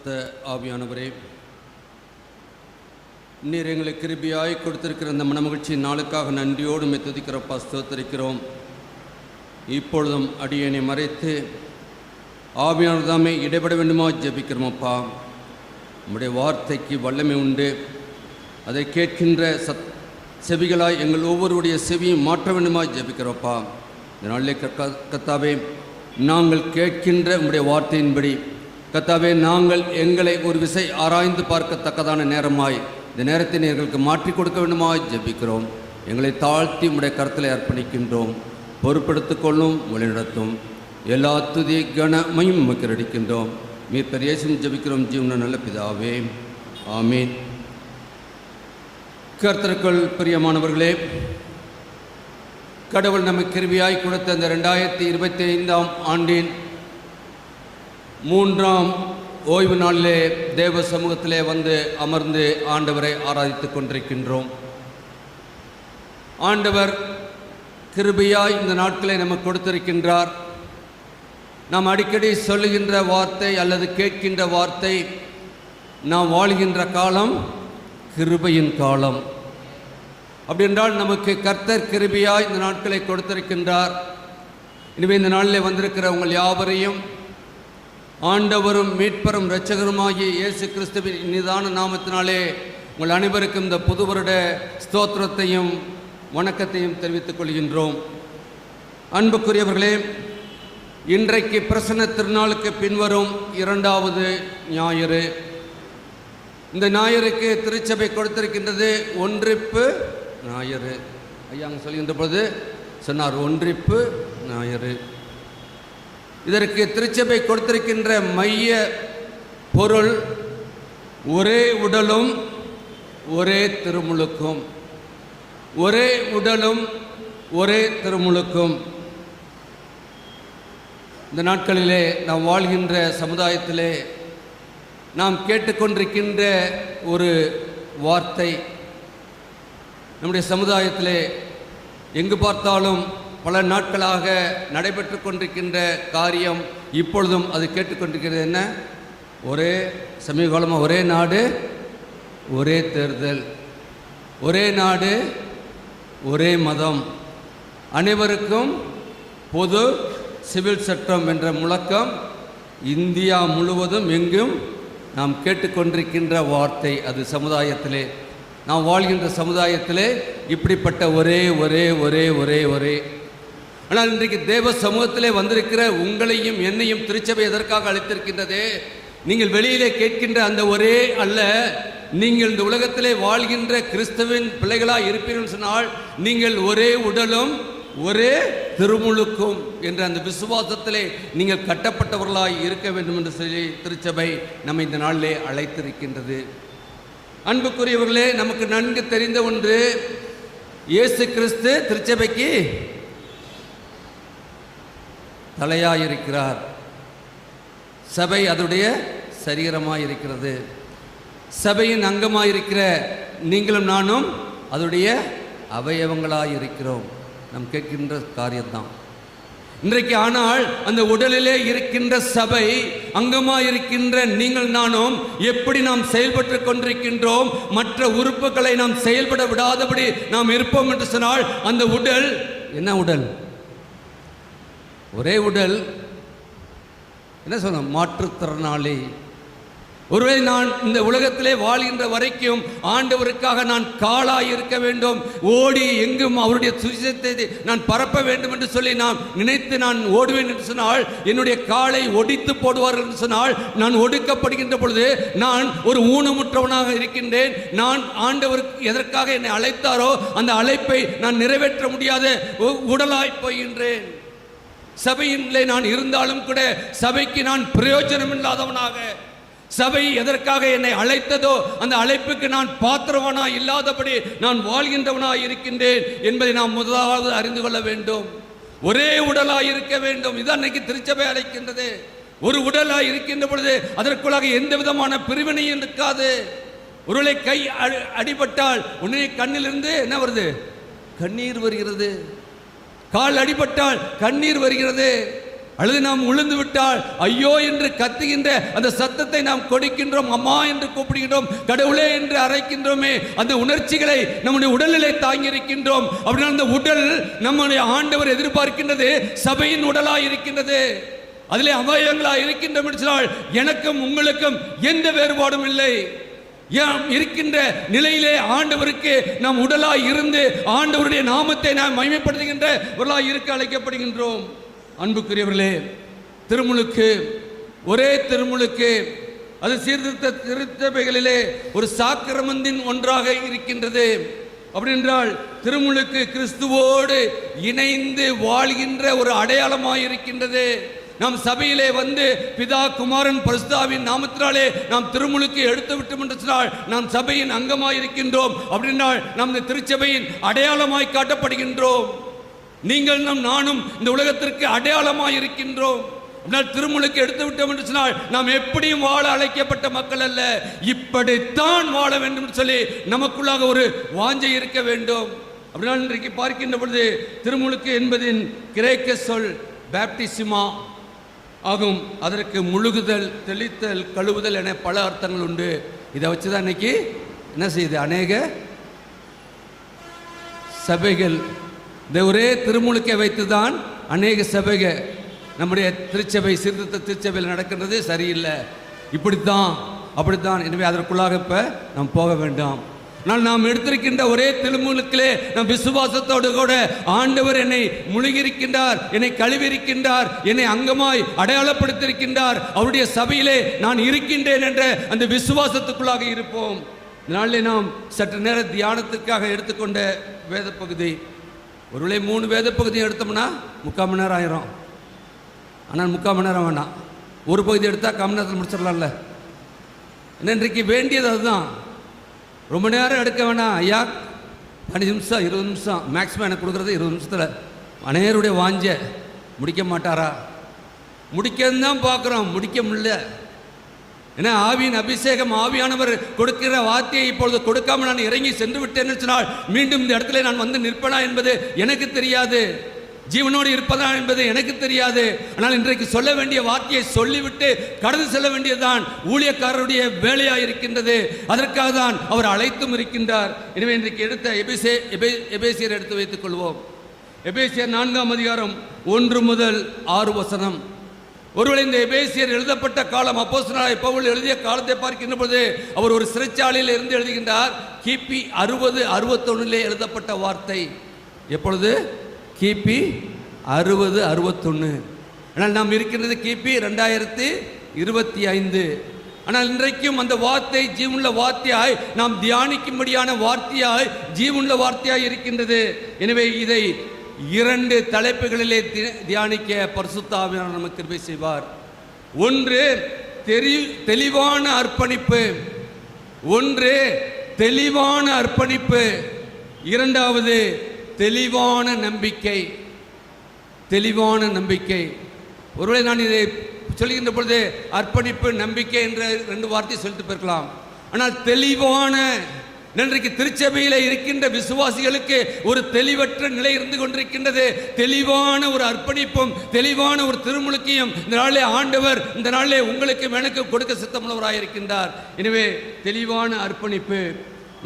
பரிசுத்த ஆவியானவரே, நீர் எங்களுக்கு கிருபியாய் கொடுத்திருக்கிற இந்த மனமகிழ்ச்சியின் நாளுக்காக நன்றியோடு துதிக்கிறப்பா, ஸ்தோத்திரிக்கிறோம். இப்பொழுதும் அடியனை மறைத்து ஆவியானவர் தாமே இடைபட வேண்டுமா ஜெபிக்கிறோமப்பா. நம்முடைய வார்த்தைக்கு வல்லமை உண்டு. அதை கேட்கின்ற செவிகளாய் எங்கள் ஒவ்வொருடைய செவியும் மாற்ற வேண்டுமா ஜெபிக்கிறோப்பா. இந்த நாளிலே கர்த்தாவே, நாங்கள் கேட்கின்ற உங்களுடைய வார்த்தையின்படி கர்த்தாவே, நாங்கள் எங்களை ஒரு விசை ஆராய்ந்து பார்க்கத்தக்கதான நேரமாய் இந்த நேரத்தை எங்களுக்கு மாற்றி கொடுக்க வேண்டுமா ஜெபிக்கிறோம். எங்களை தாழ்த்தி உங்களுடைய கருத்தில் அர்ப்பணிக்கின்றோம். பொறுப்படுத்திக் கொள்ளும், வழிநடத்தும். எல்லா துதி கனமையும் உமக்கு அடிக்கின்றோம். மீட்பர் இயேசுவின் ஜெபிக்கிறோம் ஜீவன நல்ல பிதாவே, ஆமீன். கர்த்தருக்குள் பிரியமானவர்களே, கடவுள் நமக்கு கிருபையாய் கொடுத்த இந்த 2025ஆம் ஆண்டின் 3ஆம் ஓய்வு நாளிலே தேவ சமூகத்திலே வந்து அமர்ந்து ஆண்டவரை ஆராதித்துக் கொண்டிருக்கின்றோம். ஆண்டவர் கிருபையாய் இந்த நாட்களை நமக்கு கொடுத்திருக்கின்றார். நாம் அடிக்கடி சொல்லுகின்ற வார்த்தை அல்லது கேட்கின்ற வார்த்தை, நாம் வாழ்கின்ற காலம் கிருபையின் காலம். அப்படி என்றால் நமக்கு கர்த்தர் கிருபையாய் இந்த நாட்களை கொடுத்திருக்கின்றார். எனவே இந்த நாளில் வந்திருக்கிற உங்கள் யாவரையும் ஆண்டவரும் மீட்பரும் இரட்சகருமாகிய இயேசு கிறிஸ்துவின் இனிதான நாமத்தினாலே உங்கள் அனைவருக்கும் இந்த புது வருட ஸ்தோத்திரத்தையும் வணக்கத்தையும் தெரிவித்துக் கொள்கின்றோம். அன்புக்குரியவர்களே, இன்றைக்கு பிரசன்ன திருநாளுக்கு பின்வரும் 2வது ஞாயிறு. இந்த ஞாயிறுக்கு திருச்சபை கொடுத்திருக்கின்றது ஒன்றிப்பு ஞாயிறு. ஐயா அங்கே சொல்கின்ற பொழுது சொன்னார், ஒன்றிப்பு ஞாயிறு. இதற்கு திருச்சபை கொடுத்திருக்கின்ற மைய பொருள் ஒரே உடலும் ஒரே திருமுழுக்கும். ஒரே உடலும் ஒரே திருமுழுக்கும். இந்த நாட்களிலே நாம் வாழ்கின்ற சமுதாயத்திலே நாம் கேட்டுக்கொண்டிருக்கின்ற ஒரு வார்த்தை, நம்முடைய சமுதாயத்திலே எங்கு பார்த்தாலும் பல நாட்களாக நடைபெற்று கொண்டிருக்கின்ற காரியம், இப்பொழுதும் அது கேட்டுக்கொண்டிருக்கிறது. என்ன? ஒரே சமீப காலமாக ஒரே நாடு ஒரே தேர்தல், ஒரே நாடு ஒரே மதம், அனைவருக்கும் பொது சிவில் சட்டம் என்ற முழக்கம் இந்தியா முழுவதும் எங்கும் நாம் கேட்டுக்கொண்டிருக்கின்ற வார்த்தை. அது சமுதாயத்திலே, நாம் வாழ்கின்ற சமுதாயத்திலே இப்படிப்பட்ட ஒரே ஒரே ஒரே ஒரே ஒரே. ஆனால் இன்றைக்கு தேவ சமூகத்திலே வந்திருக்கிற உங்களையும் என்னையும் திருச்சபை எதற்காக அழைத்திருக்கின்றது? நீங்கள் வெளியிலே கேட்கின்ற அந்த ஒரே அல்ல, நீங்கள் இந்த உலகத்திலே வாழ்கின்ற கிறிஸ்துவின் பிள்ளைகளாக இருப்பீர்கள் சொன்னால் நீங்கள் ஒரே உடலும் ஒரே திருமுழுக்கும் என்ற அந்த விசுவாசத்திலே நீங்கள் கட்டப்பட்டவர்களாய் இருக்க வேண்டும் என்று சொல்லி திருச்சபை நம்மை இந்த நாளிலே அழைத்திருக்கின்றது. அன்புக்குரியவர்களே, நமக்கு நன்கு தெரிந்த ஒன்று, இயேசு கிறிஸ்து திருச்சபைக்கு தலையாயிருக்கிறார். சபை அதனுடைய சரீரமாயிருக்கிறது. சபையின் அங்கமாயிருக்கிற நீங்களும் நானும் அதனுடைய அவயவங்களாயிருக்கிறோம். நாம் கேட்கின்ற காரியம்தான் இன்றைக்கு. ஆனால் அந்த உடலிலே இருக்கின்ற சபை அங்கமாயிருக்கின்ற நீங்கள் நானும் எப்படி நாம் செயல்பட்டு கொண்டிருக்கின்றோம், மற்ற உறுப்புகளை நாம் செயல்பட விடாதபடி நாம் இருப்போம் என்று சொன்னால் அந்த உடல் என்ன உடல்? ஒரே உடல். என்ன சொன்ன? மாற்றுத்திறனாளி. ஒருவேளை நான் இந்த உலகத்திலே வாழ்கின்ற வரைக்கும் ஆண்டவருக்காக நான் காலாய் இருக்க வேண்டும், ஓடி எங்கும் அவருடைய சுவிசேஷத்தை நான் பரப்ப வேண்டும் என்று சொல்லி நான் நினைத்து நான் ஓடுவேன் என்று சொன்னால் என்னுடைய காலை ஒடித்து போடுவார்கள் என்று சொன்னால் நான் ஒடுக்கப்படுகின்ற பொழுது நான் ஒரு ஊனமுற்றவனாக இருக்கின்றேன். நான் ஆண்டவருக்கு எதற்காக என்னை அழைத்தாரோ அந்த அழைப்பை நான் நிறைவேற்ற முடியாத உடலாய் போகின்றேன். சபையிலே நான் இருந்தாலும் கூட சபைக்கு நான் பிரயோஜனம் இல்லாதவனாக, சபை எதற்காக என்னை அழைத்ததோ அந்த அழைப்புக்கு நான் பாத்திரவனா இல்லாதபடி நான் வாழ்கின்றவனாய் இருக்கின்றேன் என்பதை நாம் முதலாவது அறிந்து கொள்ள வேண்டும். ஒரே உடலாய் இருக்க வேண்டும். இதான் அன்னைக்கு திருச்சபை அழைக்கின்றது. ஒரு உடலாய் இருக்கின்ற பொழுது அதற்குள்ளாக எந்த விதமான பிரிவினையும் இருக்காது. ஒருவேளை கை அடிபட்டால் உடனே கண்ணிலிருந்து என்ன வருது? கண்ணீர் வருகிறது. கால் அடிபட்டால் கண்ணீர் வருகிறது. அல்லது நாம் உழுந்து விட்டால் ஐயோ என்று கத்துகின்ற அந்த சத்தத்தை நாம் கொடுக்கின்றோம், அம்மா என்று கூப்பிடுகின்றோம், கடவுளே என்று அழைக்கின்றோமே. அந்த உணர்ச்சிகளை நம்முடைய உடலிலே தாங்கி இருக்கின்றோம். அப்படின்னா அந்த உடல் நம்முடைய ஆண்டவர் எதிர்பார்க்கின்றது சபையின் உடலாய் இருக்கின்றது, அதிலே அவயங்களாய் இருக்கின்றோம் என்று சொன்னால் எனக்கும் உங்களுக்கும் எந்த வேறுபாடும் இல்லை. இருக்கின்ற நிலையிலே ஆண்டவருக்கு நாம் உடலாய் இருந்து ஆண்டவருடைய நாமத்தை நாம் மகிமைப்படுத்துகின்ற உடலாய் இருக்க அழைக்கப்படுகின்றோம். அன்புக்குரியவர்களே, திருமுழுக்கு, ஒரே திருமுழுக்கு அது சீர்திருத்த திருச்சபைகளிலே ஒரு சாக்கிரமத்தின் ஒன்றாக இருக்கின்றது. அப்படி என்றால் திருமுழுக்கு கிறிஸ்துவோடு இணைந்து வாழ்கின்ற ஒரு அடையாளமாக இருக்கின்றது. நாம் சபையிலே வந்து பிதா குமாரன் பரிசுத்தாவின் நாமத்தினாலே நாம் திருமுழுக்கு எடுத்து விட்டோம் என்று சொன்னால் நாம் சபையின் அங்கமாய் இருக்கின்றோம். அப்படின்னால் நாம் இந்த திருச்சபையின் அடையாளமாய் காட்டப்படுகின்றோம். நீங்கள் நானும் இந்த உலகத்திற்கு அடையாளமாய் இருக்கின்றோம். திருமுழுக்கு எடுத்து விட்டோம் என்று சொன்னால் நாம் எப்படியும் வாழ அழைக்கப்பட்ட மக்கள் அல்ல, இப்படித்தான் வாழ வேண்டும் என்று சொல்லி நமக்குள்ளாக ஒரு வாஞ்சை இருக்க வேண்டும். அப்படின்னா இன்றைக்கு பார்க்கின்ற பொழுது திருமுழுக்கு என்பதின் கிரேக்க சொல் பேப்டிசிமா ஆகும். அதற்கு முழுகுதல், தெளித்தல், கழுவுதல் என பல அர்த்தங்கள் உண்டு. இதை வச்சுதான் இன்னைக்கு என்ன செய்யுது அநேக சபைகள் இந்த ஒரே திருமுழுக்கை வைத்துதான் அநேக சபைகள் நம்முடைய திருச்சபை சீர்திருத்த திருச்சபையில் நடக்கின்றது சரியில்லை, இப்படித்தான் அப்படித்தான். எனவே அதற்குள்ளாக இப்போ நாம் போக வேண்டாம். நாம் எடுத்திருக்கின்ற ஒரே திருமுழுக்கிலே நம் விசுவாசத்தோடு கூட ஆண்டவர் என்னை முழுகியிருக்கின்றார், என்னை கழுவியிருக்கின்றார், என்னை அங்கமாய் அடையாளப்படுத்தியிருக்கின்றார், அவருடைய சபையிலே நான் இருக்கின்றேன் என்ற அந்த விசுவாசத்துக்குள்ளாக இருப்போம். இதனாலே நாம் சற்று நேர தியானத்துக்காக எடுத்துக்கொண்ட வேத பகுதி, ஒருவேளை 3 வேத பகுதியை எடுத்தோம்னா 3/4 மணி நேரம் ஆயிரும். ஆனால் 3/4 மணி நேரம் வேண்டாம், ஒரு பகுதி எடுத்தால் 1/4 மணி நேரத்தில் முடிச்சிடலாம்ல. இன்றைக்கு வேண்டியது அதுதான். ரொம்ப நேரம் எடுக்க வேணாம் ஐயா, 15 நிமிஷம் 20 நிமிஷம் மேக்ஸிமம் எனக்கு கொடுக்குறது 20 நிமிஷத்தில். அநேகருடைய வாஞ்ச முடிக்க மாட்டாரா? முடிக்கன்னு தான் பார்க்குறோம், முடிக்க முடியல. ஏன்னா ஆவியின் அபிஷேகம், ஆவியானவர் கொடுக்கிற வார்த்தையை இப்பொழுது கொடுக்காமல் நான் இறங்கி சென்று விட்டேன்னு சொன்னால் மீண்டும் இந்த இடத்துல நான் வந்து நிற்பனா என்பது எனக்கு தெரியாது, ஜீவனோடு இருப்பதா என்பது எனக்கு தெரியாது. ஆனால் இன்றைக்கு சொல்ல வேண்டிய வார்த்தையை சொல்லிவிட்டு கடந்து செல்ல வேண்டியதுதான் ஊழியக்காரருடைய வேலையாக இருக்கின்றது. அதற்காக தான் அவர் அழைத்தும் இருக்கின்றார். எனவே இன்றைக்கு எடுத்த எபேசியர் எடுத்து வைத்துக் கொள்வோம். எபேசியர் 4ஆம் அதிகாரம் 1 முதல் 6 வசனம். ஒருவேளை இந்த எபேசியர் எழுதப்பட்ட காலம் அப்போஸ்தலனாகிய பவுல் எழுதிய காலத்தை பார்க்கின்ற பொழுது அவர் ஒரு சிறைச்சாலையில் இருந்து எழுதுகின்றார். கிபி 60-61 எழுதப்பட்ட வார்த்தை. எப்பொழுது? கிபி 60-61. ஆனால் நாம் இருக்கின்றது கிபி 2025. ஆனால் இன்றைக்கும் அந்த வார்த்தை ஜீவனுள்ள வார்த்தையாய் நாம் தியானிக்கும்படியான வார்த்தையாய் ஜீவனுள்ள வார்த்தையாய் இருக்கின்றது. எனவே இதை 2 தலைப்புகளிலே தியானிக்க பரிசுத்த ஆவியானவர் நமக்கு கிருபை செய்வார். ஒன்று தெளிவான அர்ப்பணிப்பு, ஒன்று தெளிவான அர்ப்பணிப்பு, இரண்டாவது தெளிவான நம்பிக்கை. தெளிவான நம்பிக்கை. ஒருவேளை நான் இதை சொல்கின்ற பொழுது அர்ப்பணிப்பு, நம்பிக்கை என்ற 2 வார்த்தை சொல்லிட்டு போயிருக்கலாம். ஆனால் தெளிவான, இன்றைக்கு திருச்சபையில் இருக்கின்ற விசுவாசிகளுக்கு ஒரு தெளிவற்ற நிலை இருந்து கொண்டிருக்கின்றது. தெளிவான ஒரு அர்ப்பணிப்பும் தெளிவான ஒரு திருமுழுக்கையும் இந்த நாளிலே ஆண்டவர் இந்த நாளிலே உங்களுக்கு எனக்கு கொடுக்க சித்தமுள்ளவராக இருக்கின்றார். எனவே தெளிவான அர்ப்பணிப்பு.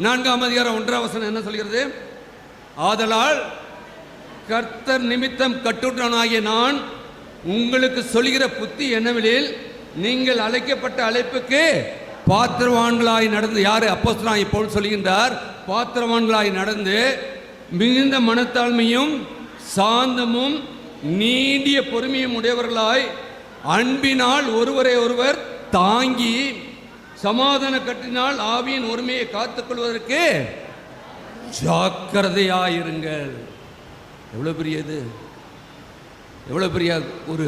4ஆம் அதிகாரம் 1ஆம் வசனம் என்ன சொல்கிறது? ஆதலால் கர்த்தர் நிமித்தம் கட்டுற்றவனாகிய நான் உங்களுக்கு சொல்கிற புத்தி என்னவெனில், நீங்கள் அழைக்கப்பட்ட அழைப்புக்கு பாத்திரவான்களாய் நடந்து, யாரு? அப்போஸ்தலனாகிய பவுல் சொல்கின்றார், பாத்திரவான்களாய் நடந்து மிகுந்த மனத்தாழ்மையும் சாந்தமும் நீடிய பொறுமையும் உடையவர்களாய் அன்பினால் ஒருவரை ஒருவர் தாங்கி சமாதான கட்டினால் ஆவியின் ஒருமையை காத்துக்கொள்வதற்கு ஜாக்கிரதையாயிருங்கள். எவ்வளவு பெரியது, எவ்வளவு பெரிய ஒரு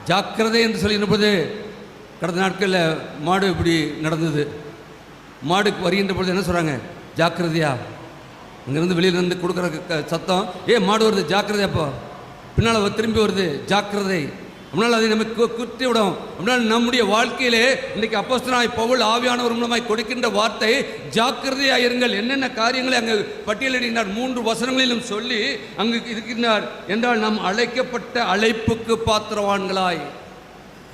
ஜாக்கிரதை என்று சொல்லும்போது, கடந்த நாட்களில் மாடு இப்படி நடந்தது. மாடுக்கு வருகின்ற பொழுது என்ன சொல்கிறாங்க? ஜாக்கிரதையா. அங்கேருந்து வெளியிலேருந்து கொடுக்குற சத்தம், மாடு வருது ஜாக்கிரதையாப்போ, பின்னால் திரும்பி வருது ஜாக்கிரதை. அப்படினால் அதை நமக்கு குத்திவிடும். அப்படினால் நம்முடைய வாழ்க்கையிலே இன்றைக்கு அப்போஸ்தலனாகிய பவுல் ஆவியானவர் மூலமாய் கொடுக்கின்ற வார்த்தை ஜாக்கிரதையாயிருங்கள். என்னென்ன காரியங்களை அங்கு பட்டியலிடுகிறார் 3 வசனங்களிலும் சொல்லி அங்கு இருக்கின்றார் என்றால் நாம் அழைக்கப்பட்ட அழைப்புக்கு பாத்திரவான்களாய்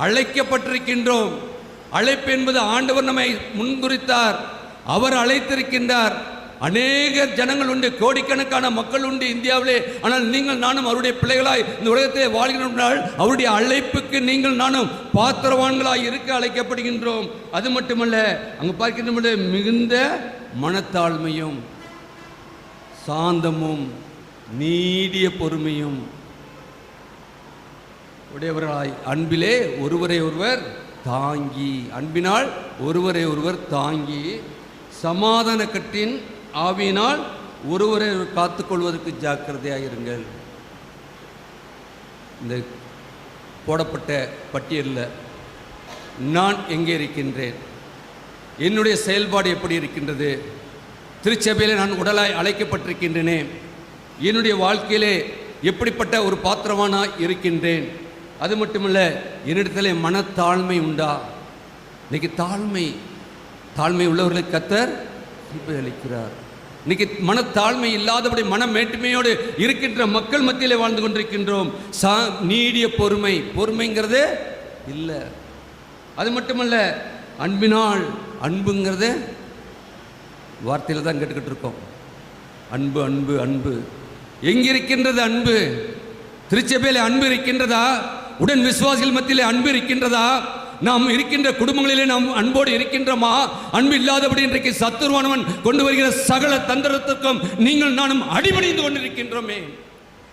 அழைக்கப்பட்டிருக்கின்றோம். அழைப்பு என்பது ஆண்டவர் நம்மை முன்குறித்தார், அவர் அழைத்திருக்கின்றார். அநேக ஜனங்கள் உண்டு, கோடிக்கணக்கான மக்கள் உண்டு இந்தியாவிலே. ஆனால் நீங்கள் நானும் அவருடைய பிள்ளைகளாய் இந்த உலகத்தை வாழ்கின்றால் அவருடைய அழைப்புக்கு நீங்கள் நானும் பாத்திரவான்களாய் இருக்க அழைக்கப்படுகின்றோம். அது மட்டுமல்ல, அங்கு பார்க்கின்ற மிகுந்த மனத்தாழ்மையும் சாந்தமும் நீடிய பொறுமையும் உடையவர்களாய் அன்பிலே ஒருவரை ஒருவர் தாங்கி, அன்பினால் ஒருவரை ஒருவர் தாங்கி, சமாதான கட்டின் ஆவியினால் ஒருவரை காத்துக்கொள்வதற்கு ஜாக்கிரதையாயிருங்கள். இந்த போடப்பட்ட பட்டியலில் நான் எங்கே இருக்கின்றேன், என்னுடைய செயல்பாடு எப்படி இருக்கின்றது, திருச்சபையில் நான் உடலாய் அழைக்கப்பட்டிருக்கின்றேனே, என்னுடைய வாழ்க்கையிலே எப்படிப்பட்ட ஒரு பாத்திரவானாக இருக்கின்றேன். அது மட்டுமல்ல, என்னிடத்தில் மனத்தாழ்மை உண்டா? இன்னைக்கு தாழ்மை உள்ளவர்களுக்கு கர்த்தர் கிருபை அளிக்கிறார். இன்னைக்கு மனத்தாழ்மை இல்லாதபடி மன மேட்டுமையோடு இருக்கின்ற மக்கள் மத்தியிலே வாழ்ந்து கொண்டிருக்கின்றோம். நீடிய பொறுமைங்கிறது இல்லை. அது மட்டுமல்ல, அன்பினால், அன்புங்கிறது வார்த்தையில் தான் கேட்டுக்கிட்டு இருக்கோம். அன்பு அன்பு அன்பு எங்கிருக்கின்றது? அன்பு திருச்சபையில் அன்பு இருக்கின்றதா? உடன் விசுவாசிகள் மத்தியிலே அன்பு இருக்கின்றதா? நாம் இருக்கின்ற குடும்பங்களிலே நாம் அன்போடு இருக்கின்றோமா? அன்பு இல்லாதபடி இன்றைக்கு சத்துருவானவன் கொண்டு வருகிற சகல தந்திரத்திற்கும் நீங்கள் நானும் அடிபணிந்து கொண்டிருக்கின்றோமே.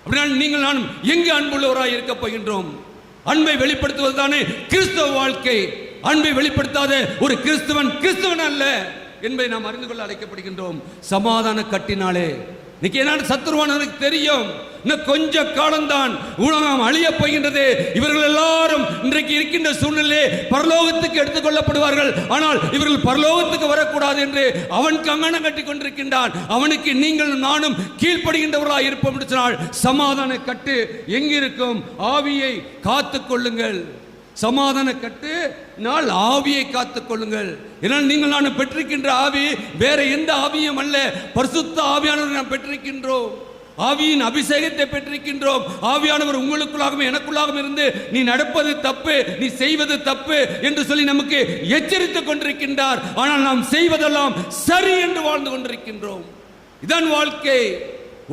அப்படினால் நீங்கள் நானும் எங்கு அன்புள்ளவராய் இருக்க போகின்றோம்? அன்பை வெளிப்படுத்துவதுதானே கிறிஸ்தவ வாழ்க்கை. அன்பை வெளிப்படுத்தாத ஒரு கிறிஸ்தவன் அல்ல என்பதை நாம் அறிந்து கொள்ள அழைக்கப்படுகின்றோம். சமாதான கட்டினாலே இன்னைக்கு என்ன சத்துருவானவனுக்கு தெரியும், இன்னும் கொஞ்ச காலம்தான் உலகம் அழிய போகின்றது. இவர்கள் எல்லாரும் இன்றைக்கு இருக்கின்ற சூழ்நிலையே பரலோகத்துக்கு எடுத்துக்கொள்ளப்படுவார்கள். ஆனால் இவர்கள் பரலோகத்துக்கு வரக்கூடாது என்று அவன் கங்கணம் கட்டி கொண்டிருக்கின்றான். அவனுக்கு நீங்கள் நானும் கீழ்ப்படுகின்றவர்களாக இருப்போம் என்று சொன்னால் சமாதான கட்டு எங்கிருக்கும்? ஆவியை காத்துக் கொள்ளுங்கள். சமாதான கட்டு நாள் ஆவியை காத்துக் கொள்ளுங்கள். ஏனால் நீங்கள் நான் பெற்றிருக்கின்ற ஆவி வேற எந்த ஆவியும் அல்ல, பரிசுத்த ஆவியானவர் நாம் பெற்றிருக்கின்றோம். ஆவியின் அபிஷேகத்தை பெற்றிருக்கின்றோம். ஆவியானவர் உங்களுக்குள்ளாகவும் எனக்குள்ளாகவும் இருந்து நீ நடப்பது தப்பு, நீ செய்வது தப்பு என்று சொல்லி நமக்கு எச்சரித்துக் கொண்டிருக்கின்றார். ஆனால் நாம் செய்வதெல்லாம் சரி என்று வாழ்ந்து கொண்டிருக்கின்றோம். இதான் வாழ்க்கை.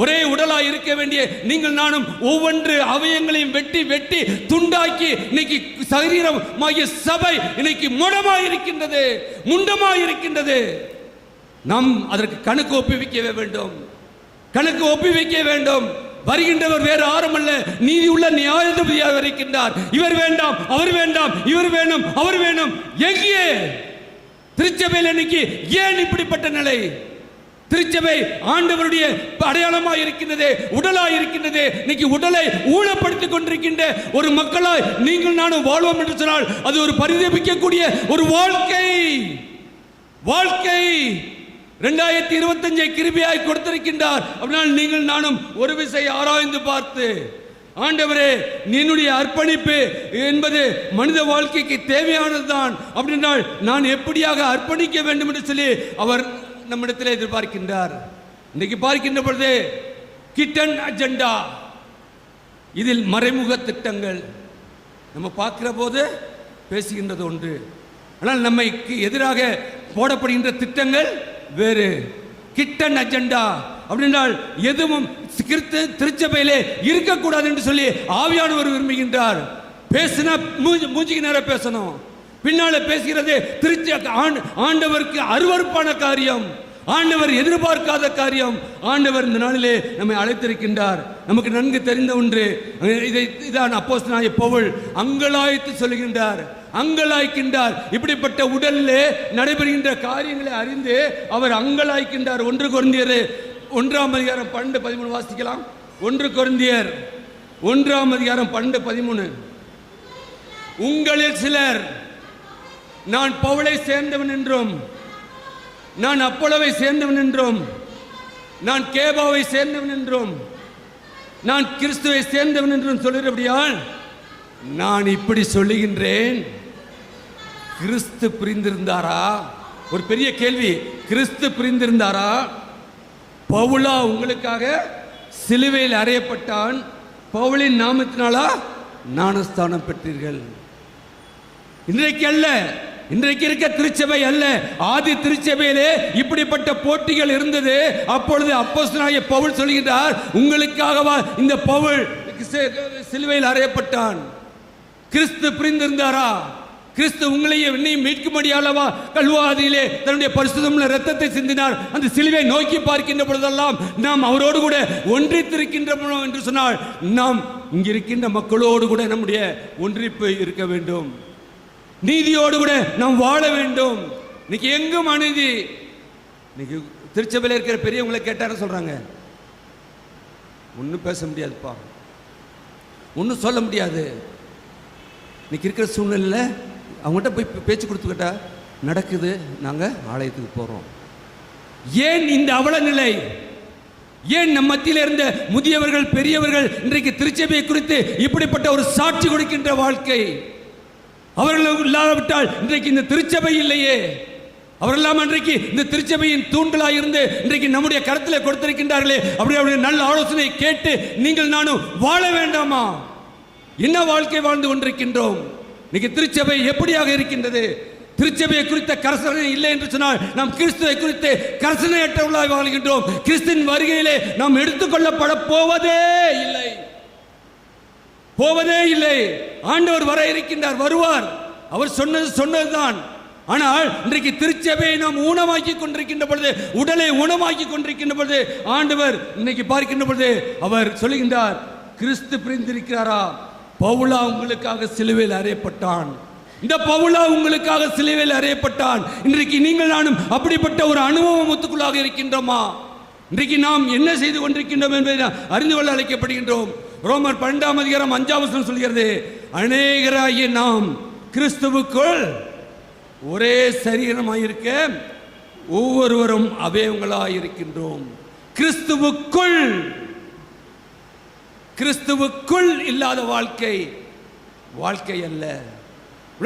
ஒரே உடலாய் இருக்க வேண்டிய நீங்கள் நானும் ஒவ்வொன்று அவயங்களையும் வெட்டி வெட்டி துண்டாக்கி இன்னைக்கு சரீரமாகிய சபை இன்னைக்கு முடமாயிருக்கின்றது, முண்டமாயிருக்கின்றது. நாம் அதற்கு கணக்கு ஒப்புவிக்க வேண்டும். வருகின்றவர் வேறு யாரும் அல்ல, நீதி உள்ள நியாயாதிபதியாக இருக்கின்றார். இவர் வேண்டாம், அவர் வேண்டாம், இவர் வேணும், அவர் வேணும். எங்கே திருச்சபையில் இன்னைக்கு ஏன் இப்படிப்பட்ட நிலை? திருச்சபை ஆண்டவருடைய அடையாளமாக இருக்கின்றது, உடலாய் இருக்கின்றது. இன்னைக்கு உடலை ஊனப்படுத்திக் கொண்டிருக்கின்ற ஒரு மக்களாய் நீங்கள் நானும் வாழ்வோம் என்று சொன்னால் அது ஒரு பரிதபிக்கக்கூடிய ஒரு வாழ்க்கை. 2025 கிருபையாய் கொடுத்திருக்கின்றார். அப்படினால் நீங்கள் நானும் ஒரு விசை ஆராய்ந்து பார்த்து, ஆண்டவரே என்னுடைய அர்ப்பணிப்பு என்பது மனித வாழ்க்கைக்கு தேவையானதுதான் அப்படின்னால் நான் எப்படியாக அர்ப்பணிக்க வேண்டும் என்று சொல்லி அவர் நம்மிடத்தில் எதிர்பார்க்கின்றார். இன்றைக்கு பார்க்கின்ற பொழுது கிட்டன் அஜெண்டா, இதில் மறைமுக திட்டங்கள். நம்ம பார்க்கிற போது பேசுகின்றது ஒன்று, ஆனால் நம்மைக்கு எதிராக போடப்படுகின்ற திட்டங்கள் வேறு. கிட்டன் அஜெண்டா அப்படின்றால் எதுவும் திருச்சபையிலே இருக்கக்கூடாது என்று சொல்லி ஆவியானவர் விரும்புகின்றார். பேசினா மூஞ்சிக்கு நேரம் பேசணும், பின்னால பேசுகிறது ஆண்டவருக்கு அருவருப்பான காரியம், ஆண்டவர் எதிர்பார்க்காத காரியம். ஆண்டவர் இந்த நாளிலே நம்மை அழைத்திருக்கின்றார். நமக்கு நன்கு தெரிந்த ஒன்று, இதான் அப்போஸ்தலனாகிய பவுல் அங்கலாய்த்து சொல்லுகின்றார், அங்கலாய்க்கின்றார். இப்படிப்பட்ட உடலிலே நடைபெறுகின்ற காரியங்களை அறிந்து அவர் அங்கலாய்க்கின்றார். 1 கொரிந்தியர் 1:12-13 வாசிக்கலாம். 1 கொரிந்தியர் 1:12-13. உங்களில் சிலர் நான் பவுலை சேர்ந்தவன் என்றும், நான் அப்போலோவை சேர்ந்தவன் என்றும், நான் கேபாவை சேர்ந்தவன் என்றும், நான் கிறிஸ்துவை சேர்ந்தவன் என்றும் சொல்லுகிறபடியால் நான் இப்படி சொல்லுகின்றேன், கிறிஸ்து பிரிந்திருந்தாரா? ஒரு பெரிய கேள்வி. கிறிஸ்து பிரிந்திருந்தாரா? பவுலா உங்களுக்காக சிலுவையில் அறையப்பட்டான், பவுலின் நாமத்தினாலா ஞானஸ்தானம் பெற்றீர்கள். இன்றைக்கு அல்ல, இன்றைக்கு இருக்க திருச்சபை அல்ல, ஆதி திருச்சபையிலே இப்படிப்பட்ட போட்டிகள் இருந்தது. அப்பொழுது அப்போஸ்தலனாகிய பவுல் சொல்கிறார், உங்களுக்காகவா இந்த பவுல் சிலுவையில் அறையப்பட்டான்? கிறிஸ்து பிரிந்திருந்தாரா? கிறிஸ்து உங்களையும் என்னையும் மீட்கும்படியாலவா கல்வாதியிலே தன்னுடைய பரிசுத்தமுள்ள இரத்தத்தை சிந்தினார். அந்த சிலுவை நோக்கி பார்க்கின்ற பொழுதெல்லாம் நாம் அவரோடு கூட ஒன்றித்திருக்கின்றோம் என்று சொன்னால், நாம் இங்கிருக்கின்ற மக்களோடு கூட நம்முடைய ஒன்றிப்பு இருக்க வேண்டும். நீதியோடு கூட நாம் வாழ வேண்டும். இன்னைக்கு எங்கும் அநீதி. இன்னைக்கு திருச்சபையில் இருக்கிற பெரியவங்களை கேட்டாரு சொல்றாங்க, ஒன்றும் பேச முடியாதுப்பா, ஒன்றும் சொல்ல முடியாது. இன்னைக்கு இருக்கிற சூழ்நிலையில் அவங்ககிட்ட போய் பேச்சு கொடுத்துக்கிட்டா நடக்குது, நாங்கள் ஆலயத்துக்கு போகிறோம். ஏன் இந்த அவல நிலை? ஏன் நம் மத்தியில் இருந்த முதியவர்கள் பெரியவர்கள் இன்றைக்கு திருச்சபையை குறித்து இப்படிப்பட்ட ஒரு சாட்சி கொடுக்கின்ற வாழ்க்கை? அவர்கள் இல்லாவிட்டால் இன்றைக்கு இந்த திருச்சபை இல்லையே. அவரெல்லாம் இன்றைக்கு இந்த திருச்சபையின் தூண்களாக இருந்து இன்றைக்கு நம்முடைய கருத்தில் கொடுத்திருக்கின்றார்களே, அப்படி அவருடைய நல்ல ஆலோசனை கேட்டு நீங்கள் நானும் வாழ வேண்டாமா? என்ன வாழ்க்கை வாழ்ந்து கொண்டிருக்கின்றோம்? இன்னைக்கு திருச்சபை எப்படியாக இருக்கின்றது? திருச்சபையை குறித்த கரசனை இல்லை என்று சொன்னால் நாம் கிறிஸ்துவை குறித்து கரசனையற்றவர்களாக வாழ்கின்றோம். கிறிஸ்துவின் வருகையிலே நாம் எடுத்துக்கொள்ளப்பட போவதே இல்லை, போவதே இல்லை. ஆண்டவர் வர இருக்கின்றார், வருவார். அவர் சொன்னதுதான். ஆனால் இன்றைக்கு திருச்சபையை நாம் ஊனமாக்கி கொண்டிருக்கின்ற பொழுது, உடலை ஊனமாக்கி கொண்டிருக்கின்ற பொழுது, ஆண்டவர் இன்னைக்கு பார்க்கின்ற பொழுது அவர் சொல்லுகின்றார், கிறிஸ்து பிரிந்திருக்கிறாரா? பவுலா உங்களுக்காக சிலுவையில் அறையப்பட்டான். இந்த பவுலா உங்களுக்காக சிலுவையில் அறையப்பட்டான். இன்றைக்கு நீங்கள் நானும் அப்படிப்பட்ட ஒரு அனுபவத்துக்குள்ளாக இருக்கின்றோமா? இன்றைக்கு நாம் என்ன செய்து கொண்டிருக்கின்றோம் என்பதை அறிந்து கொள்ள அழைக்கப்படுகின்றோம். ரோமர் 12ஆம் அதிகாரம் 5ஆம் வசனம் சொல்கிறது, அநேகராகிய நாம் கிறிஸ்துவுக்குள் ஒரே சரீரமாயிருக்க ஒவ்வொருவரும் அவயவங்களாயிருக்கின்றோம். கிறிஸ்துவுக்குள், கிறிஸ்துவுக்குள் இல்லாத வாழ்க்கை வாழ்க்கை அல்ல.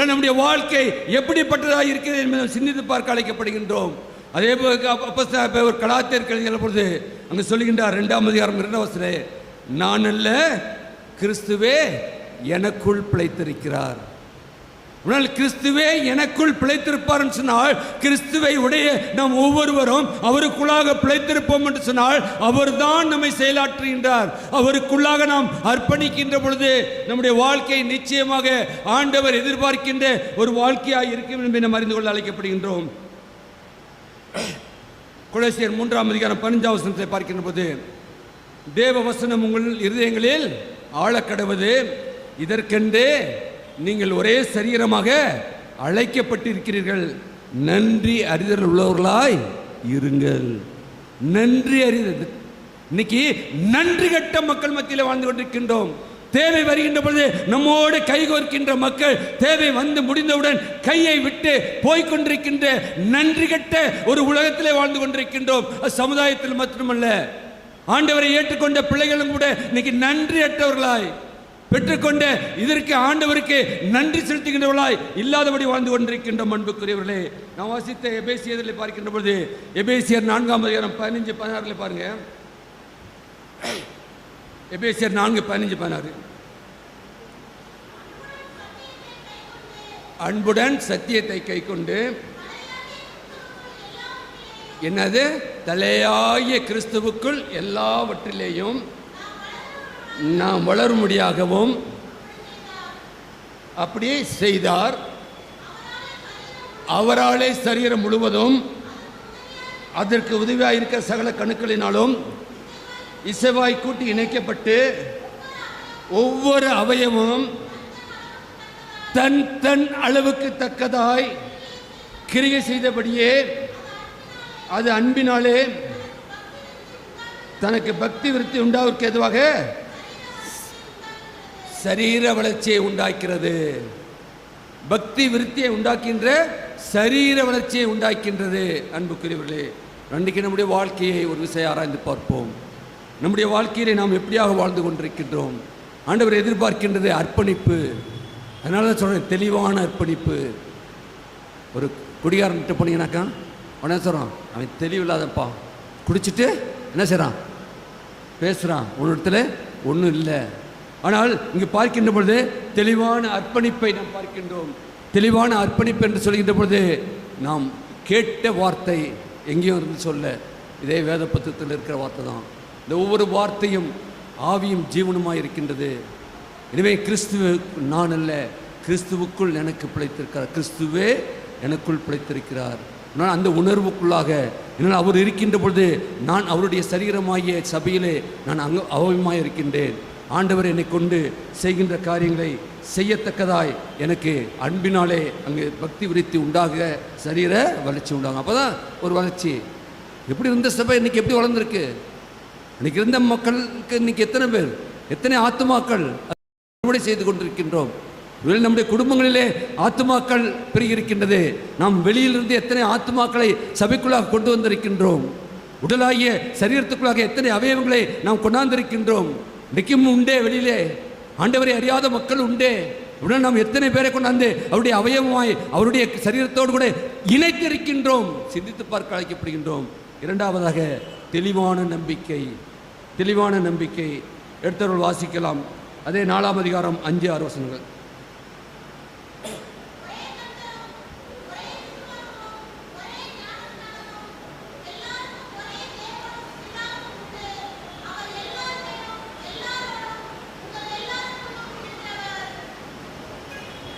நம்முடைய வாழ்க்கை எப்படிப்பட்டதாக இருக்கிறது என்பதை சிந்தித்து பார்க்க அழைக்கப்படுகின்றோம். அதே போல ஒரு கலாத்தியர்கள் எழுதிய பொழுது அங்கு சொல்லுகின்றார் 2ஆம் அதிகாரம் 2ஆம் வசனம், நான் அல்ல கிறிஸ்துவே எனக்குள் பிழைத்திருக்கிறார். கிறிஸ்துவே எனக்குள் பிழைத்திருப்பார் என்று சொன்னால், கிறிஸ்துவை உடைய நாம் ஒவ்வொருவரும் அவருக்குள்ளாக பிழைத்திருப்போம் என்று சொன்னால், அவர்தான் நம்மை செயலாற்றுகின்றார். அவருக்குள்ளாக நாம் அர்ப்பணிக்கின்ற பொழுது நம்முடைய வாழ்க்கை நிச்சயமாக ஆண்டவர் எதிர்பார்க்கின்ற ஒரு வாழ்க்கையாக இருக்கும் என்பதை நாம் அறிந்து கொள்ள அழைக்கப்படுகின்றோம். கொலோசியர் 3ஆம் அதிகாரம் 15ஆம் வசனத்தை பார்க்கின்ற போது, தேவ வசனம் உங்கள் இருதயங்களில் ஆழக்கடவது, இதற்கென்றே நீங்கள் ஒரே சரீரமாக அழைக்கப்பட்டிருக்கிறீர்கள், நன்றி அறிதல் உள்ளவர்களாய் இருங்கள். நன்றி அறிதல். இன்னைக்கு நன்றி கட்ட மக்கள் மத்தியில் வாழ்ந்து கொண்டிருக்கின்றோம். தேவை வருகின்ற பொழுது நம்மோடு கைகோர்க்கின்ற மக்கள், தேவை வந்து முடிந்தவுடன் கையை விட்டு போய்கொண்டிருக்கின்ற நன்றி கட்ட ஒரு உலகத்திலே வாழ்ந்து கொண்டிருக்கின்றோம். சமுதாயத்தில் மட்டுமல்ல, ஆண்டவரை ஏற்றுக்கொண்ட பிள்ளைகளும் கூட இன்னைக்கு நன்றி அற்றவர்களாய் பெற்றுக்கொண்ட இதற்கு ஆண்டவருக்கு நன்றி செலுத்துகின்றவர்களாய் இல்லாதபடி வாழ்ந்து கொண்டிருக்கின்ற அன்புக்குரியவர்களே, நான் வாசித்த எபேசியரில் பார்க்கின்ற பொழுது, எபேசியர் 4ஆம் அதிகாரம் 15-16 பாருங்க. எபேசியர் 4:15-16, அன்புடன் சத்தியத்தை கைக்கொண்டு என்னது தலையாய கிறிஸ்துவுக்குள் எல்லாவற்றிலேயும் நாம் வளரும்படியாகவும் அப்படியே செய்தார். அவராலே சரீரம் முழுவதும் அதற்கு உதவியாக இருக்கிற சகல கணுக்களினாலும் இசைவாய் கூட்டி இணைக்கப்பட்டு ஒவ்வொரு அவயவமும் தன் தன் அளவுக்கு தக்கதாய் கிரியை செய்தபடியே அது அன்பினாலே தனக்கு பக்தி விருத்தி உண்டாவதற்கு எதுவாக சரீர வளர்ச்சியை உண்டாக்கிறது. பக்தி விருத்தியை உண்டாக்கின்ற சரீர வளர்ச்சியை உண்டாக்கின்றது. அன்புக்குரியவர்களே, அன்றைக்கு நம்முடைய வாழ்க்கையை ஒரு விஷயம் ஆராய்ந்து பார்ப்போம். நம்முடைய வாழ்க்கையிலே நாம் எப்படியாக வாழ்ந்து கொண்டிருக்கின்றோம்? ஆண்டவர் எதிர்பார்க்கின்றது அர்ப்பணிப்பு. அதனால தான் சொல்கிறேன், தெளிவான அர்ப்பணிப்பு. ஒரு குடிகாரன்கிட்ட போனீங்கன்னாக்கா உடனே சொல்கிறான், அவன் தெளிவில்லாதப்பா, குடிச்சிட்டு என்ன செய்கிறான், பேசுகிறான், ஒரு இடத்துல ஒன்றும் இல்லை. ஆனால் இங்கு பார்க்கின்ற பொழுது தெளிவான அர்ப்பணிப்பை நாம் பார்க்கின்றோம். தெளிவான அர்ப்பணிப்பு என்று சொல்கின்ற பொழுது நாம் கேட்ட வார்த்தை எங்கேயும் இருந்து சொல்ல, இதே வேத புத்தகத்தில் இருக்கிற வார்த்தை தான். இந்த ஒவ்வொரு வார்த்தையும் ஆவியும் ஜீவனுமாக இருக்கின்றது. எனவே கிறிஸ்துவ நான் அல்ல, கிறிஸ்துவுக்குள் எனக்கு பிழைத்திருக்கிறார், கிறிஸ்துவே எனக்குள் பிழைத்திருக்கிறார். நான் அந்த உணர்வுக்குள்ளாக, என்னால் அவர் இருக்கின்ற பொழுது நான் அவருடைய சரீரமாகிய சபையிலே நான் அவயமாக இருக்கின்றேன். ஆண்டவர் என்னை கொண்டு செய்கின்ற காரியங்களை செய்யத்தக்கதாய் எனக்கு அன்பினாலே அங்கே பக்தி விருத்தி உண்டாக, சரீர வளர்ச்சி உண்டாகும். அப்போ தான் ஒரு வளர்ச்சி. எப்படி இருந்த சபை இன்றைக்கி எப்படி வளர்ந்துருக்கு? இன்றைக்கி இருந்த மக்களுக்கு இன்றைக்கி எத்தனை பேர், எத்தனை ஆத்துமாக்கள் அறுவடை செய்து கொண்டிருக்கின்றோம். நம்முடைய குடும்பங்களிலே ஆத்துமாக்கள் பெருகியிருக்கின்றது. நாம் வெளியிலிருந்து எத்தனை ஆத்துமாக்களை சபைக்குள்ளாக கொண்டு வந்திருக்கின்றோம். உடலாகிய சரீரத்துக்குள்ளாக எத்தனை அவயவங்களை நாம் கொண்டாந்திருக்கின்றோம். இன்றைக்கும் உண்டே வெளியிலே ஆண்டவரை அறியாத மக்கள் உண்டே. உடனே நாம் எத்தனை பேரை கொண்டாந்து அவருடைய அவயவமாய் அவருடைய சரீரத்தோடு கூட இணைத்திருக்கின்றோம். சிந்தித்து பார்க்க அழைக்கப்படுகின்றோம். இரண்டாவதாக தெளிவான நம்பிக்கை. தெளிவான நம்பிக்கை எடுத்தவர்கள் வாசிக்கலாம். அதே 4ஆம் அதிகாரம் 5-6 வசனங்கள்.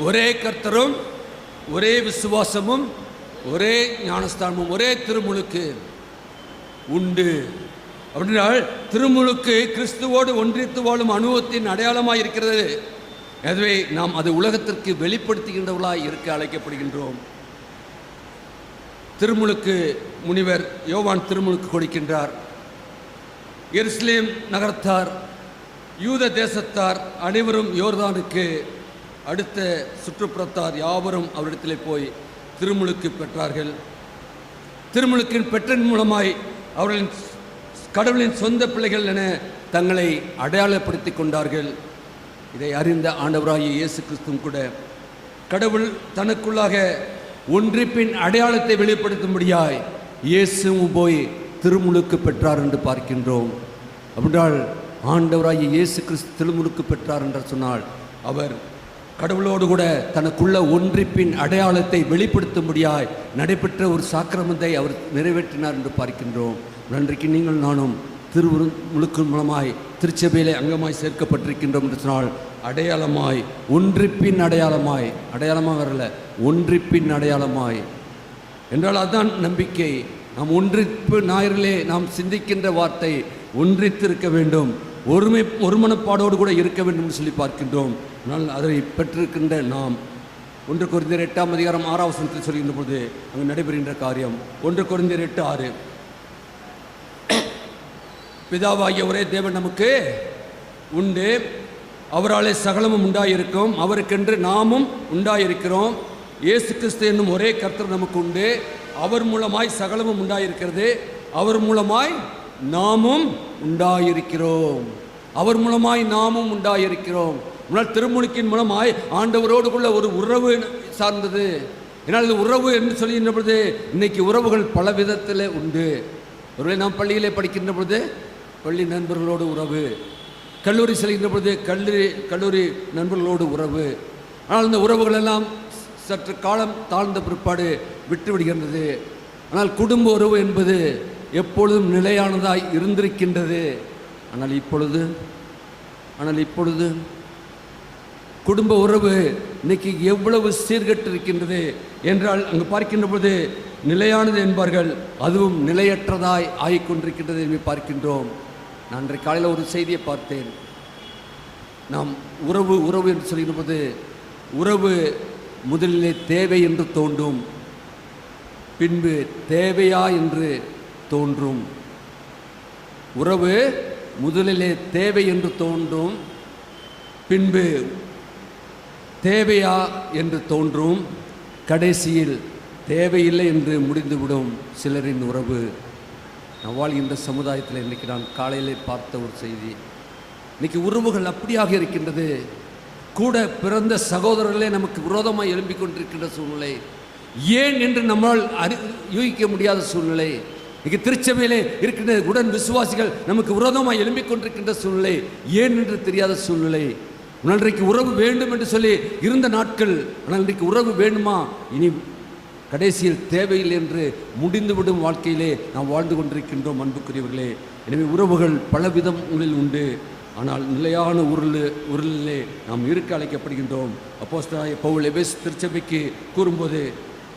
ஒரே கர்த்தரும் ஒரே விசுவாசமும் ஒரே ஞானஸ்தானமும் ஒரே திருமுழுக்கு உண்டு. அப்படின்னால் திருமுழுக்கு கிறிஸ்துவோடு ஒன்றித்து வாழும் அனுபவத்தின் அடையாளமாக இருக்கிறது. எனவே நாம் அது உலகத்திற்கு வெளிப்படுத்துகின்றவர்களாய் இருக்க அழைக்கப்படுகின்றோம். திருமுழுக்கு முனிவர் யோவான் திருமுழுக்கு கொடுக்கின்றார். எருசலேம் நகரத்தார், யூத தேசத்தார் அனைவரும் யோர்தானுக்கு அடுத்த சுற்றுப்புறத்தார் யாவரும் அவரிடத்தில் போய் திருமுழுக்கு பெற்றார்கள். திருமுழுக்கின் பெற்றின் மூலமாய் அவர்களின் கடவுளின் சொந்த பிள்ளைகள் என தங்களை அடையாளப்படுத்தி கொண்டார்கள். இதை அறிந்த ஆண்டவராகிய இயேசு கிறிஸ்துவும் கூட கடவுள் தனக்குள்ளாக ஒன்றிப்பின் அடையாளத்தை வெளிப்படுத்தும்படியாய் இயேசுவும் போய் திருமுழுக்கு பெற்றார் என்று பார்க்கின்றோம். அப்படின்றால் ஆண்டவராகிய இயேசு கிறிஸ்து திருமுழுக்கு பெற்றார் என்று சொன்னால் அவர் கடவுளோடு கூட தனக்குள்ள ஒன்றிப்பின் அடையாளத்தை வெளிப்படுத்தும்படியாய் நடைபெற்ற ஒரு சாக்கிரமத்தை அவர் நிறைவேற்றினார் என்று பார்க்கின்றோம். நன்றைக்கு நீங்கள் நானும் திருமுழுக்கு மூலமாய் திருச்சபையிலே அங்கமாய் சேர்க்கப்பட்டிருக்கின்றோம் என்று சொன்னால் அடையாளமாய், ஒன்றிப்பின் அடையாளமாய், அடையாளமாக வரல, ஒன்றிப்பின் அடையாளமாய் என்றால் அதுதான் நம்பிக்கை. நாம் ஒன்றிப்பு ஞாயிறிலே நாம் சிந்திக்கின்ற வார்த்தை ஒன்றித்திருக்க வேண்டும், ஒருமனப்பாடோடு கூட இருக்க வேண்டும் என்று சொல்லி பார்க்கின்றோம். ஆனால் அதை பெற்றிருக்கின்ற நாம் 1 கொரிந்தியர் 8ஆம் அதிகாரம் 6ஆம் வசனத்தில் சொல்கின்ற பொழுது அங்கு நடைபெறுகின்ற காரியம் 1 கொரிந்தியர் 8:6 பிதாவாகிய ஒரே தேவன் நமக்கு உண்டு, அவராலே சகலமும் உண்டாயிருக்கும், அவருக்கென்று நாமும் உண்டாயிருக்கிறோம். இயேசு கிறிஸ்து என்னும் ஒரே கர்த்தர் நமக்கு உண்டு, அவர் மூலமாய் சகலமும் உண்டாயிருக்கிறது, அவர் மூலமாய் நாமும் உண்டாயிருக்கிறோம். அவர் மூலமாய் நாமும் உண்டாயிருக்கிறோம். முன்னால் திருமுழுக்கின் மூலமாய் ஆண்டவரோடு ஒரு உறவு சார்ந்தது. ஏன்னால் இது உறவு என்று சொல்கின்ற பொழுது இன்னைக்கு உறவுகள் பல விதத்தில் உண்டு. ஒருவேளை நாம் பள்ளியிலே படிக்கின்ற பொழுது பள்ளி நண்பர்களோடு உறவு, கல்லூரி செல்கின்ற பொழுது கல்லூரி நண்பர்களோடு உறவு. ஆனால் இந்த உறவுகளெல்லாம் சற்று காலம் தாழ்ந்த பிற்பாடு விட்டு விடுகின்றது. ஆனால் குடும்ப உறவு என்பது எப்பொழுதும் நிலையானதாய் இருந்திருக்கின்றது. ஆனால் இப்பொழுது குடும்ப உறவு இன்னைக்கு எவ்வளவு சீர்கெட்டிருக்கின்றது என்றால் அங்கு பார்க்கின்ற பொழுது நிலையானது என்பார்கள், அதுவும் நிலையற்றதாய் ஆகிக்கொண்டிருக்கின்றது என்று பார்க்கின்றோம். நான் இன்றைக்கு காலையில் ஒரு செய்தியை பார்த்தேன். நாம் உறவு என்று சொல்கின்ற போது உறவு முதலிலே தேவை என்று தோன்றும், பின்பு தேவையா என்று தோன்றும். உறவு முதலிலே தேவை என்று தோன்றும், பின்பு தேவையா என்று தோன்றும், கடைசியில் தேவையில்லை என்று முடிந்துவிடும் சிலரின் உறவு. நான் வாழ்கின்ற சமுதாயத்தில் இன்றைக்கி நான் காலையிலே பார்த்த ஒரு செய்தி. இன்னைக்கு உறவுகள் அப்படியாக இருக்கின்றது. கூட பிறந்த சகோதரர்களே நமக்கு விரோதமாக எழும்பிக் கொண்டிருக்கின்ற சூழ்நிலை. ஏன் என்று நம்மால் யூகிக்க முடியாத சூழ்நிலை. இன்னைக்கு திருச்சபையிலே இருக்கின்ற உடன் விசுவாசிகள் நமக்கு விரோதமாக எழும்பிக் கொண்டிருக்கின்ற சூழ்நிலை. ஏன் என்று தெரியாத சூழ்நிலை. இன்றைக்கு உறவு வேண்டும் என்று சொல்லி இருந்த நாட்கள், ஆனால் இன்றைக்கு உறவு வேண்டுமா, இனி கடைசியில் தேவையில்லை என்று முடிந்துவிடும் வாழ்க்கையிலே நாம் வாழ்ந்து கொண்டிருக்கின்றோம் அன்புக்குரியவர்களே. எனவே உறவுகள் பலவிதங்களில் உண்டு. ஆனால் நிலையான உருளிலே நாம் இருக்க அழைக்கப்படுகின்றோம். அப்போஸ்தலனாகிய பவுல் எபேசு திருச்சபைக்கு கூறும்போது,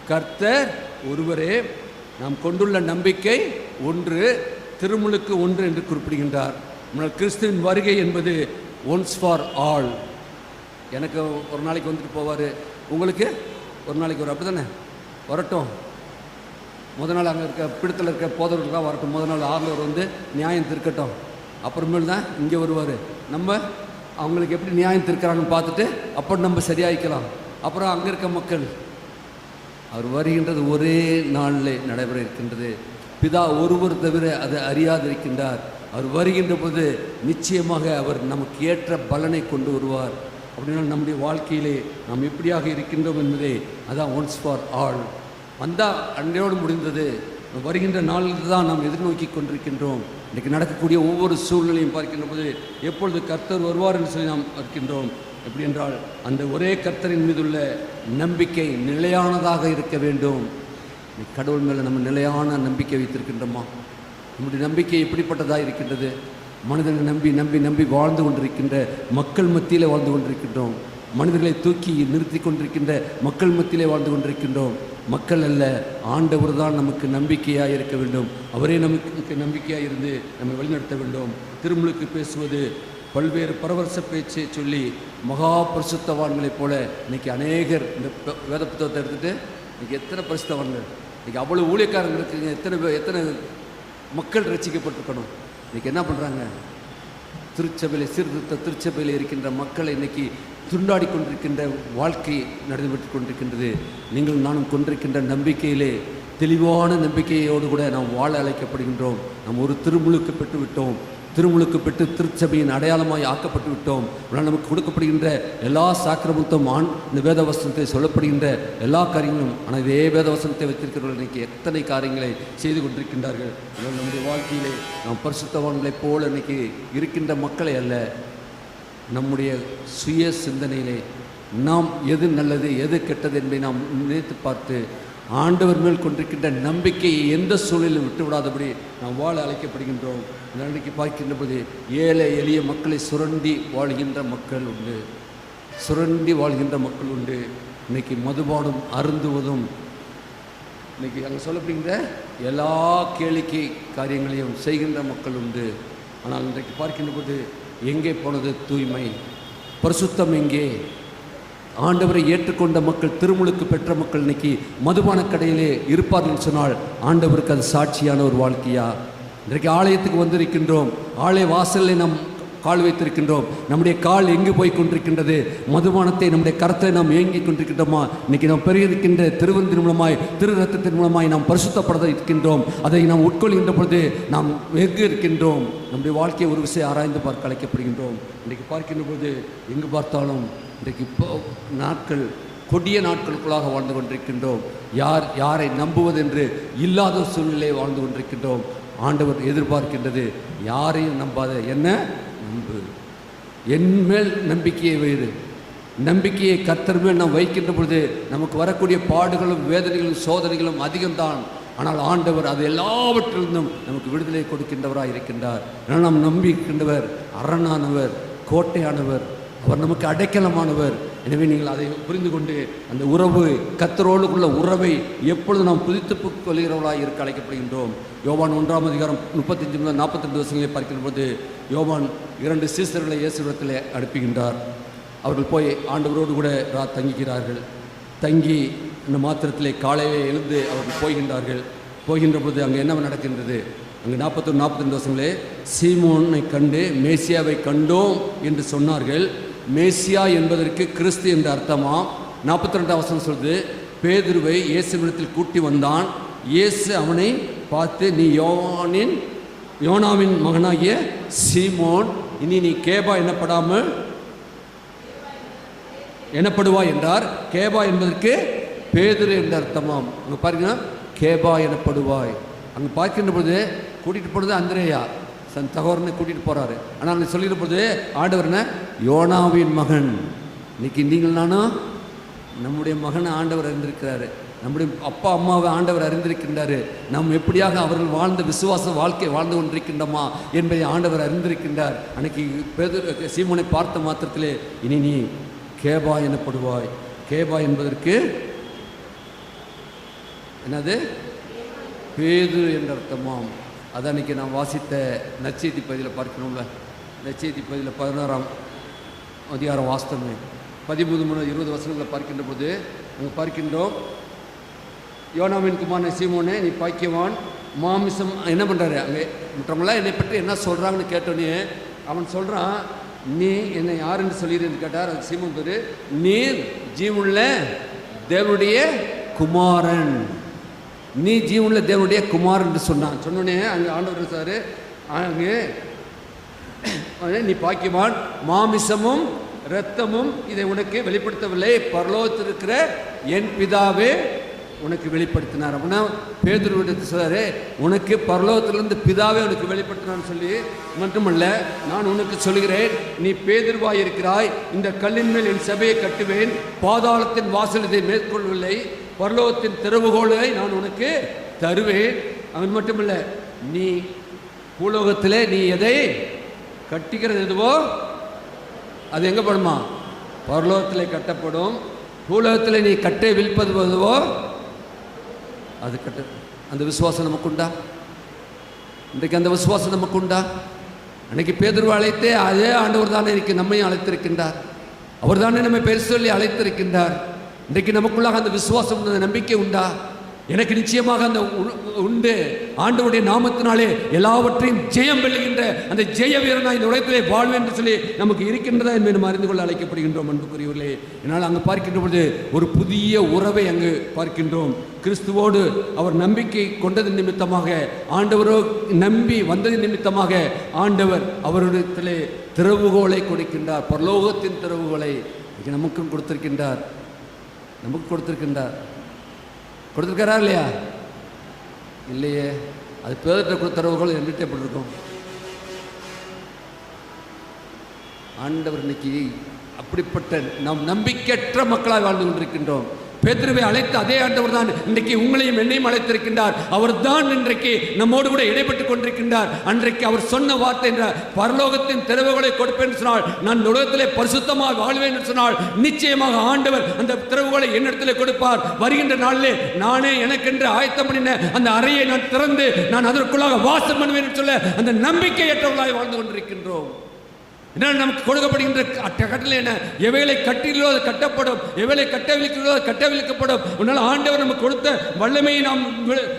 கர்த்தர் ஒருவரே, நாம் கொண்டுள்ள நம்பிக்கை ஒன்று, திருமுழுக்கு ஒன்று என்று குறிப்பிடுகின்றார். கிறிஸ்துவின் வருகை என்பது ஒன்ஸ் ஃபார் ஆல். எனக்கு ஒரு நாளைக்கு வந்துட்டு போவார், உங்களுக்கு ஒரு நாளைக்கு ஒரு, அப்படி தானே வரட்டும். முதல் நாள் அங்கே இருக்க பிடித்தில் இருக்க போதவர்களாக வரட்டும். முதல் நாள் ஆர்லவர் வந்து நியாயம் திருக்கட்டும். அப்புறமேல் தான் இங்கே வருவார். நம்ம அவங்களுக்கு எப்படி நியாயம் திருக்கிறாங்கன்னு பார்த்துட்டு அப்போ நம்ம சரியாயிக்கலாம். அப்புறம் அங்கே இருக்க மக்கள், அவர் வருகின்றது ஒரே நாளில் நடைபெற இருக்கின்றது. பிதா ஒருவர் தவிர அதை அறியாதிருக்கின்றார். அவர் வருகின்ற போது நிச்சயமாக அவர் நமக்கு ஏற்ற பலனை கொண்டு வருவார். அப்படின்னா நம்முடைய வாழ்க்கையிலே நாம் எப்படியாக இருக்கின்றோம் என்பதே அதான் ஒன்ஸ் ஃபார் ஆல். வந்தால் அன்றையோடு முடிந்தது. வருகின்ற நாளில் தான் நாம் எதிர்நோக்கி கொண்டிருக்கின்றோம். இன்றைக்கு நடக்கக்கூடிய ஒவ்வொரு சூழ்நிலையும் பார்க்கின்ற போது எப்பொழுது கர்த்தர் வருவார் என்று சொல்லி நாம் இருக்கின்றோம். எப்படி என்றால் அந்த ஒரே கர்த்தரின் மீதுள்ள நம்பிக்கை நிலையானதாக இருக்க வேண்டும். கடவுள் மேலே நம்ம நிலையான நம்பிக்கை வைத்திருக்கின்றோமா? நம்முடைய நம்பிக்கை எப்படிப்பட்டதாக இருக்கின்றது? மனிதனை நம்பி நம்பி நம்பி வாழ்ந்து கொண்டிருக்கின்ற மக்கள் மத்தியிலே வாழ்ந்து கொண்டிருக்கின்றோம். மனிதர்களை தூக்கி நிறுத்தி கொண்டிருக்கின்ற மக்கள் மத்தியிலே வாழ்ந்து கொண்டிருக்கின்றோம். மக்கள் அல்ல, ஆண்டவர் தான் நமக்கு நம்பிக்கையாக இருக்க வேண்டும். அவரே நமக்கு நம்பிக்கையாக இருந்து நம்மை வழிநடத்த வேண்டும். திருமுழுக்கு பேசுவது பல்வேறு பரவரச பேச்சை சொல்லி மகா பரிசுத்தவான்களைப் போல இன்றைக்கி அநேகர் இந்த வேத புத்தகத்தை எடுத்துகிட்டு இன்றைக்கி எத்தனை பரிசுத்தவான்கள், இன்றைக்கி அவ்வளோ ஊழியக்காரங்க இருக்குங்க, எத்தனை மக்கள் ரசிக்கப்பட்டிருக்கணும். இன்றைக்கி என்ன பண்ணுறாங்க? திருச்சபையில் சீர்திருத்த திருச்சபையில் இருக்கின்ற மக்களை இன்றைக்கி துண்டாடி கொண்டிருக்கின்ற வாழ்க்கை நடைபெற்று கொண்டிருக்கின்றது. நீங்கள் நானும் கொண்டிருக்கின்ற நம்பிக்கையிலே தெளிவான நம்பிக்கையோடு கூட நாம் வாழ அழைக்கப்படுகின்றோம். நாம் ஒரு திருமுழுக்கு பெற்று விட்டோம். திருமுழுக்கு பெற்று திருச்சபையின் அடையாளமாய் ஆக்கப்பட்டு விட்டோம். ஆனால் நமக்கு கொடுக்கப்படுகின்ற எல்லா சாக்கிரமத்தும் இந்த வேதவசனத்தை சொல்லப்படுகின்ற எல்லா காரியங்களும், ஆனால் இதே வேதவசனத்தை வைத்திருக்கிறவர்கள் இன்றைக்கி எத்தனை காரியங்களை செய்து கொண்டிருக்கின்றார்கள். நம்முடைய வாழ்க்கையிலே நாம் பரிசுத்தவான்களைப் போல இன்றைக்கி இருக்கின்ற மக்களை அல்ல, நம்முடைய சுய சிந்தனையிலே நாம் எது நல்லது எது கெட்டது என்பதை நாம் நினைத்து பார்த்து ஆண்டவர் மேல் கொண்டிருக்கின்ற நம்பிக்கையை எந்த சூழலில் விட்டுவிடாதபடி நாம் வாழ அழைக்கப்படுகின்றோம். இன்றைக்கு பார்க்கின்ற போது ஏழை எளிய மக்களை சுரண்டி வாழ்கின்ற மக்கள் உண்டு, சுரண்டி வாழ்கின்ற மக்கள் உண்டு. இன்றைக்கி மதுபானம் அருந்துவதும் இன்றைக்கி அங்கே சொல்லப்படுகின்ற எல்லா கேளிக்கை காரியங்களையும் செய்கின்ற மக்கள் உண்டு. ஆனால் இன்றைக்கு பார்க்கின்ற போது எங்கே போனது தூய்மை, பரிசுத்தம் எங்கே? ஆண்டவரை ஏற்றுக்கொண்ட மக்கள், திருமுழுக்கு பெற்ற மக்கள் இன்னைக்கு மதுபான கடையிலே இருப்பார்கள் சொன்னால் ஆண்டவருக்கு அது சாட்சியான ஒரு வாழ்க்கையா? இன்றைக்கு ஆலயத்துக்கு வந்திருக்கின்றோம், ஆலய வாசலில் நாம் கால் வைத்திருக்கின்றோம். நம்முடைய கால் எங்கு போய் கொண்டிருக்கின்றது? மதுபானத்தை நம்முடைய கரத்தை நாம் ஏங்கி கொண்டிருக்கின்றோமா? இன்றைக்கி நாம் பெருகிருக்கின்ற திருவந்தின் மூலமாய் திரு ரத்தத்தின் மூலமாய் நாம் பரிசுத்தப்பட இருக்கின்றோம். அதை நாம் உட்கொள்கின்ற பொழுது நாம் எங்கு இருக்கின்றோம்? நம்முடைய வாழ்க்கையை ஒரு விஷயம் ஆராய்ந்து பார்க்க அழைக்கப்படுகின்றோம். இன்றைக்கு பார்க்கின்ற போது எங்கு பார்த்தாலும் இன்றைக்கு இப்போ நாட்கள் கொடிய நாட்களுக்குள்ளாக வாழ்ந்து கொண்டிருக்கின்றோம். யாரை நம்புவதென்று இல்லாத சூழ்நிலையை வாழ்ந்து கொண்டிருக்கின்றோம். ஆண்டவர் எதிர்பார்க்கின்றது யாரையும் நம்பாத, என்ன நம்பு, என் மேல் நம்பிக்கையை வைரு. நம்பிக்கையை கர்த்தர் மேல் நாம் வைக்கின்ற பொழுது நமக்கு வரக்கூடிய பாடுகளும் வேதனைகளும் சோதனைகளும் அதிகம்தான். ஆனால் ஆண்டவர் அது எல்லாவற்றிலிருந்தும் நமக்கு விடுதலை கொடுக்கின்றவராக இருக்கின்றார். ஏன்னா நாம் நம்பிக்கின்றவர் அரணானவர், கோட்டையானவர், அவர் நமக்கு அடைக்கலமானவர். எனவே நீங்கள் அதை புரிந்து கொண்டு அந்த உறவு, கர்த்தரோடுக்குள்ள உறவை எப்பொழுது நாம் புதித்து கொள்கிறவர்களாக இருக்க அழைக்கப்படுகின்றோம். யோவான் 1ஆம் அதிகாரம் 35 முதல் 42 வசனங்களை பார்க்கின்ற போது யோவான் 2 சீசர்களை இயேசுவிடத்தில் அனுப்புகின்றார். அவர்கள் போய் ஆண்டவரோடு கூட தங்குகிறார்கள். தங்கி இந்த மாத்திரத்திலே காலையிலே எழுந்து அவர்கள் போகின்ற போது அங்கே என்ன நடக்கின்றது? அங்கே 41 42 வசனங்களே, சீமோனை கண்டு மேசியாவை கண்டோம் என்று சொன்னார்கள். மேசியா என்பதற்கு கிறிஸ்து என்ற அர்த்தமா? 42 வசனம் சொல்லுது, பேதுருவை இயேசுவிடத்தில் கூட்டி வந்தான். இயேசு அவனை பார்த்து, நீ யோனாவின் மகனாகிய சீமோன், இனி நீ கேபா எனப்படுவாய் என்றார். கேபா என்பதற்கு பேதுரு என்ற அர்த்தமாம். அங்கே பாருங்க, கேபா எனப்படுவாய். அங்கே பார்க்கின்ற பொழுது கூட்டிகிட்டு போனது அந்திரேயா சகோதரனை கூட்டிகிட்டு போகிறாரு. ஆனால் அங்கே சொல்லிடுற பொழுது ஆண்டவர் என்ன, யோனாவின் மகன். இன்னைக்கு நீங்கள் நானும் நம்முடைய மகனை ஆண்டவர் அறிந்திருக்கிறாரு, நம்முடைய அப்பா அம்மாவை ஆண்டவர் அறிந்திருக்கின்றாரு. நாம் எப்படியாக அவர்கள் வாழ்ந்த விசுவாச வாழ்க்கை வாழ்ந்து கொண்டிருக்கின்றோமா என்பதை ஆண்டவர் அறிந்திருக்கின்றார். அன்னைக்கு பேதுரு சீமோனை பார்த்த மாத்திரத்திலே இனி நீ கேபா எனப்படுவாய். கேபா என்பதற்கு என்னது, பேதுரு என்ற அர்த்தமாம். அது அன்றைக்கி நான் வாசித்த நற்செய்தி பகுதியில் பார்க்கணும்ல, நற்செய்தி பகுதியில் 16ஆம் அதிகாரம் வாஸ்தவமே 13-20 வசனங்களை பார்க்கின்ற போது அங்கே பார்க்கின்றோம், யோனாவின் குமாரன் சீமோனே நீ பாக்கியவான், மாமிசம் என்ன பண்ணுறாரு அங்கே மற்றவங்களாம் என்னை பற்றி என்ன சொல்கிறாங்கன்னு கேட்டோன்னே அவன் சொல்கிறான், நீ என்னை யாருன்னு சொல்லிடுன்னு கேட்டார். அது சீமோன் பேர், நீர் ஜீவனுள்ள தேவனுடைய குமாரன், நீ ஜீவனுள்ள தேவனுடைய குமாரன் என்று சொன்னான். சொன்னோடனே அங்கே ஆண்டவர் சார் அங்கே நீ பாக்கியவான், மாமிசமும் இரத்தமும் இதை உனக்கு வெளிப்படுத்தவில்லை, பரலோகத்தில் இருக்கிற என் பிதாவே உனக்கு வெளிப்படுத்தினார். அப்படின்னா பேதுருவிடத்து சொல்றாரு, உனக்கு பரலோகத்திலிருந்து பிதாவே உனக்கு வெளிப்படுத்தினான்னு சொல்லி மட்டுமல்ல, நான் உனக்கு சொல்கிறேன், நீ பேதுருவாய் இருக்கிறாய், இந்த கல்லின் மேல் என் சபையை கட்டுவேன், பாதாளத்தின் வாசல் இதை மேற்கொள்ளவில்லை, பரலோகத்தின் திறவுகோலை நான் உனக்கு தருவேன். அவன் மட்டுமல்ல, நீ பூலோகத்திலே நீ எதை கட்டிக்கிறது எதுவோ அது எங்கே படுமா, பரலோகத்திலே கட்டப்படும், பூலோகத்தில் நீ கட்டை வில்ப்பது எதுவோ அது கட்ட. அந்த விசுவாசம் நமக்கு உண்டா? இன்றைக்கு அந்த விசுவாசம் நமக்கு உண்டா? அன்னைக்கு பேதுருவை அழைத்தே அதே ஆண்டவர் தானே இன்னைக்கு நம்மையும் அழைத்திருக்கின்றார். அவர் தானே நம்ம பெருசு சொல்லி அழைத்திருக்கின்றார். இன்றைக்கு நமக்குள்ளாக அந்த விசுவாசம் அந்த நம்பிக்கை உண்டா? எனக்கு நிச்சயமாக அந்த உண்டு. ஆண்டவருடைய நாமத்தினாலே எல்லாவற்றையும் ஜெயம் வெல்லுகின்ற அந்த ஜெய வீரனா இந்த உலகத்திலே வாழ்வேன் என்று சொல்லி நமக்கு இருக்கின்றதா என்பதை நம்ம அறிந்து கொள்ள அழைக்கப்படுகின்றோம் அன்புக்குரியவர்களே. என்னால் அங்கு பார்க்கின்ற பொழுது ஒரு புதிய உறவை அங்கு பார்க்கின்றோம். கிறிஸ்துவோடு அவர் நம்பிக்கை கொண்டது நிமித்தமாக, ஆண்டவரோ நம்பி வந்தது நிமித்தமாக ஆண்டவர் அவரிடத்திலே திறவுகோலை கொடுக்கின்றார். பரலோகத்தின் திறவுகோலை நமக்கும் கொடுத்திருக்கின்றார். நமக்கு கொடுத்திருக்கின்றார். கொடுத்துருக்காரா இல்லையா? இல்லையே. அது பேர்கிட்ட கொடுத்த திறவுகோல் என்கிட்ட எப்படி இருக்கும்? ஆண்டவர் இன்னைக்கு அப்படிப்பட்ட நாம் நம்பிக்கையற்ற மக்களாக வாழ்ந்து கொண்டிருக்கின்றோம். பேதுருவை அழைத்த அதே ஆண்டவர் தான் இன்றைக்கு உங்களையும் என்னையும் அழைத்திருக்கின்றார். அவர் தான் இன்றைக்கு நம்மோடு கூட இடைப்பட்டுக் கொண்டிருக்கின்றார். அன்றைக்கு அவர் சொன்ன வார்த்தை என்ற பரலோகத்தின் திறவுகளை கொடுப்பேன் சொன்னால், நான் உலகத்திலே பரிசுத்தமாக வாழ்வேன் என்று சொன்னால், நிச்சயமாக ஆண்டவர் அந்த திறவுகளை என்னிடத்திலே கொடுப்பார். வருகின்ற நாளிலே நானே எனக்கென்று ஆயத்தம் பண்ணின அந்த அறையை நான் திறந்து நான் அதற்குள்ளாக வாசம் பண்ணுவேன் என்று சொல்ல அந்த நம்பிக்கையற்றவர்களாக வாழ்ந்து கொண்டிருக்கின்றோம். நமக்கு கொடுக்கப்படுகின்ற கட்டளை என்ன? எவைகளை கட்டிலோ அது கட்டப்படும், எவைகளை கட்டவிழ்க்கிறதோ அது கட்டவிழ்க்கப்படும். உன்னால் ஆண்டவர் நமக்கு கொடுத்த வல்லமையை நாம்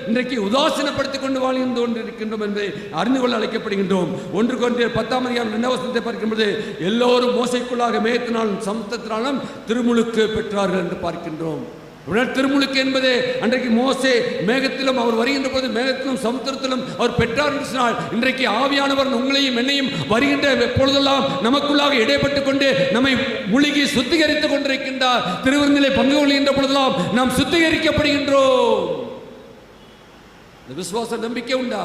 இன்றைக்கு உதாசீனப்படுத்திக் கொண்டு வாழ்ந்து கொண்டிருக்கின்றோம் என்பதை அறிந்து கொள்ள அழைக்கப்படுகின்றோம். 1 கொரிந்தியர் 10ஆம் அதிகாரம் 2ஆம் வசனத்தை பார்க்கும்போது, எல்லோரும் மோசைக்குள்ளாக மேகத்தினாலும் சமுத்திரத்தினாலும் திருமுழுக்கு பெற்றார்கள் என்று பார்க்கின்றோம். திருமுழுக்கு என்பது அன்றைக்கு மோசே மேகத்திலும் அவர் வருகின்ற போது மேகத்திலும் சமுத்திரத்திலும் அவர் பெற்றார் என்று சொன்னால், இன்றைக்கு ஆவியானவர் உங்களையும் என்னையும் வருகின்ற பொழுதெல்லாம் நமக்குள்ளாக இடைப்பட்டுக் கொண்டு நம்மை முழுகி சுத்திகரித்துக் கொண்டிருக்கின்றார். திருவிருந்திலே பங்கு கொள்கின்ற பொழுதெல்லாம் நாம் சுத்திகரிக்கப்படுகின்றோம். விசுவாச நம்பிக்கை உண்டா?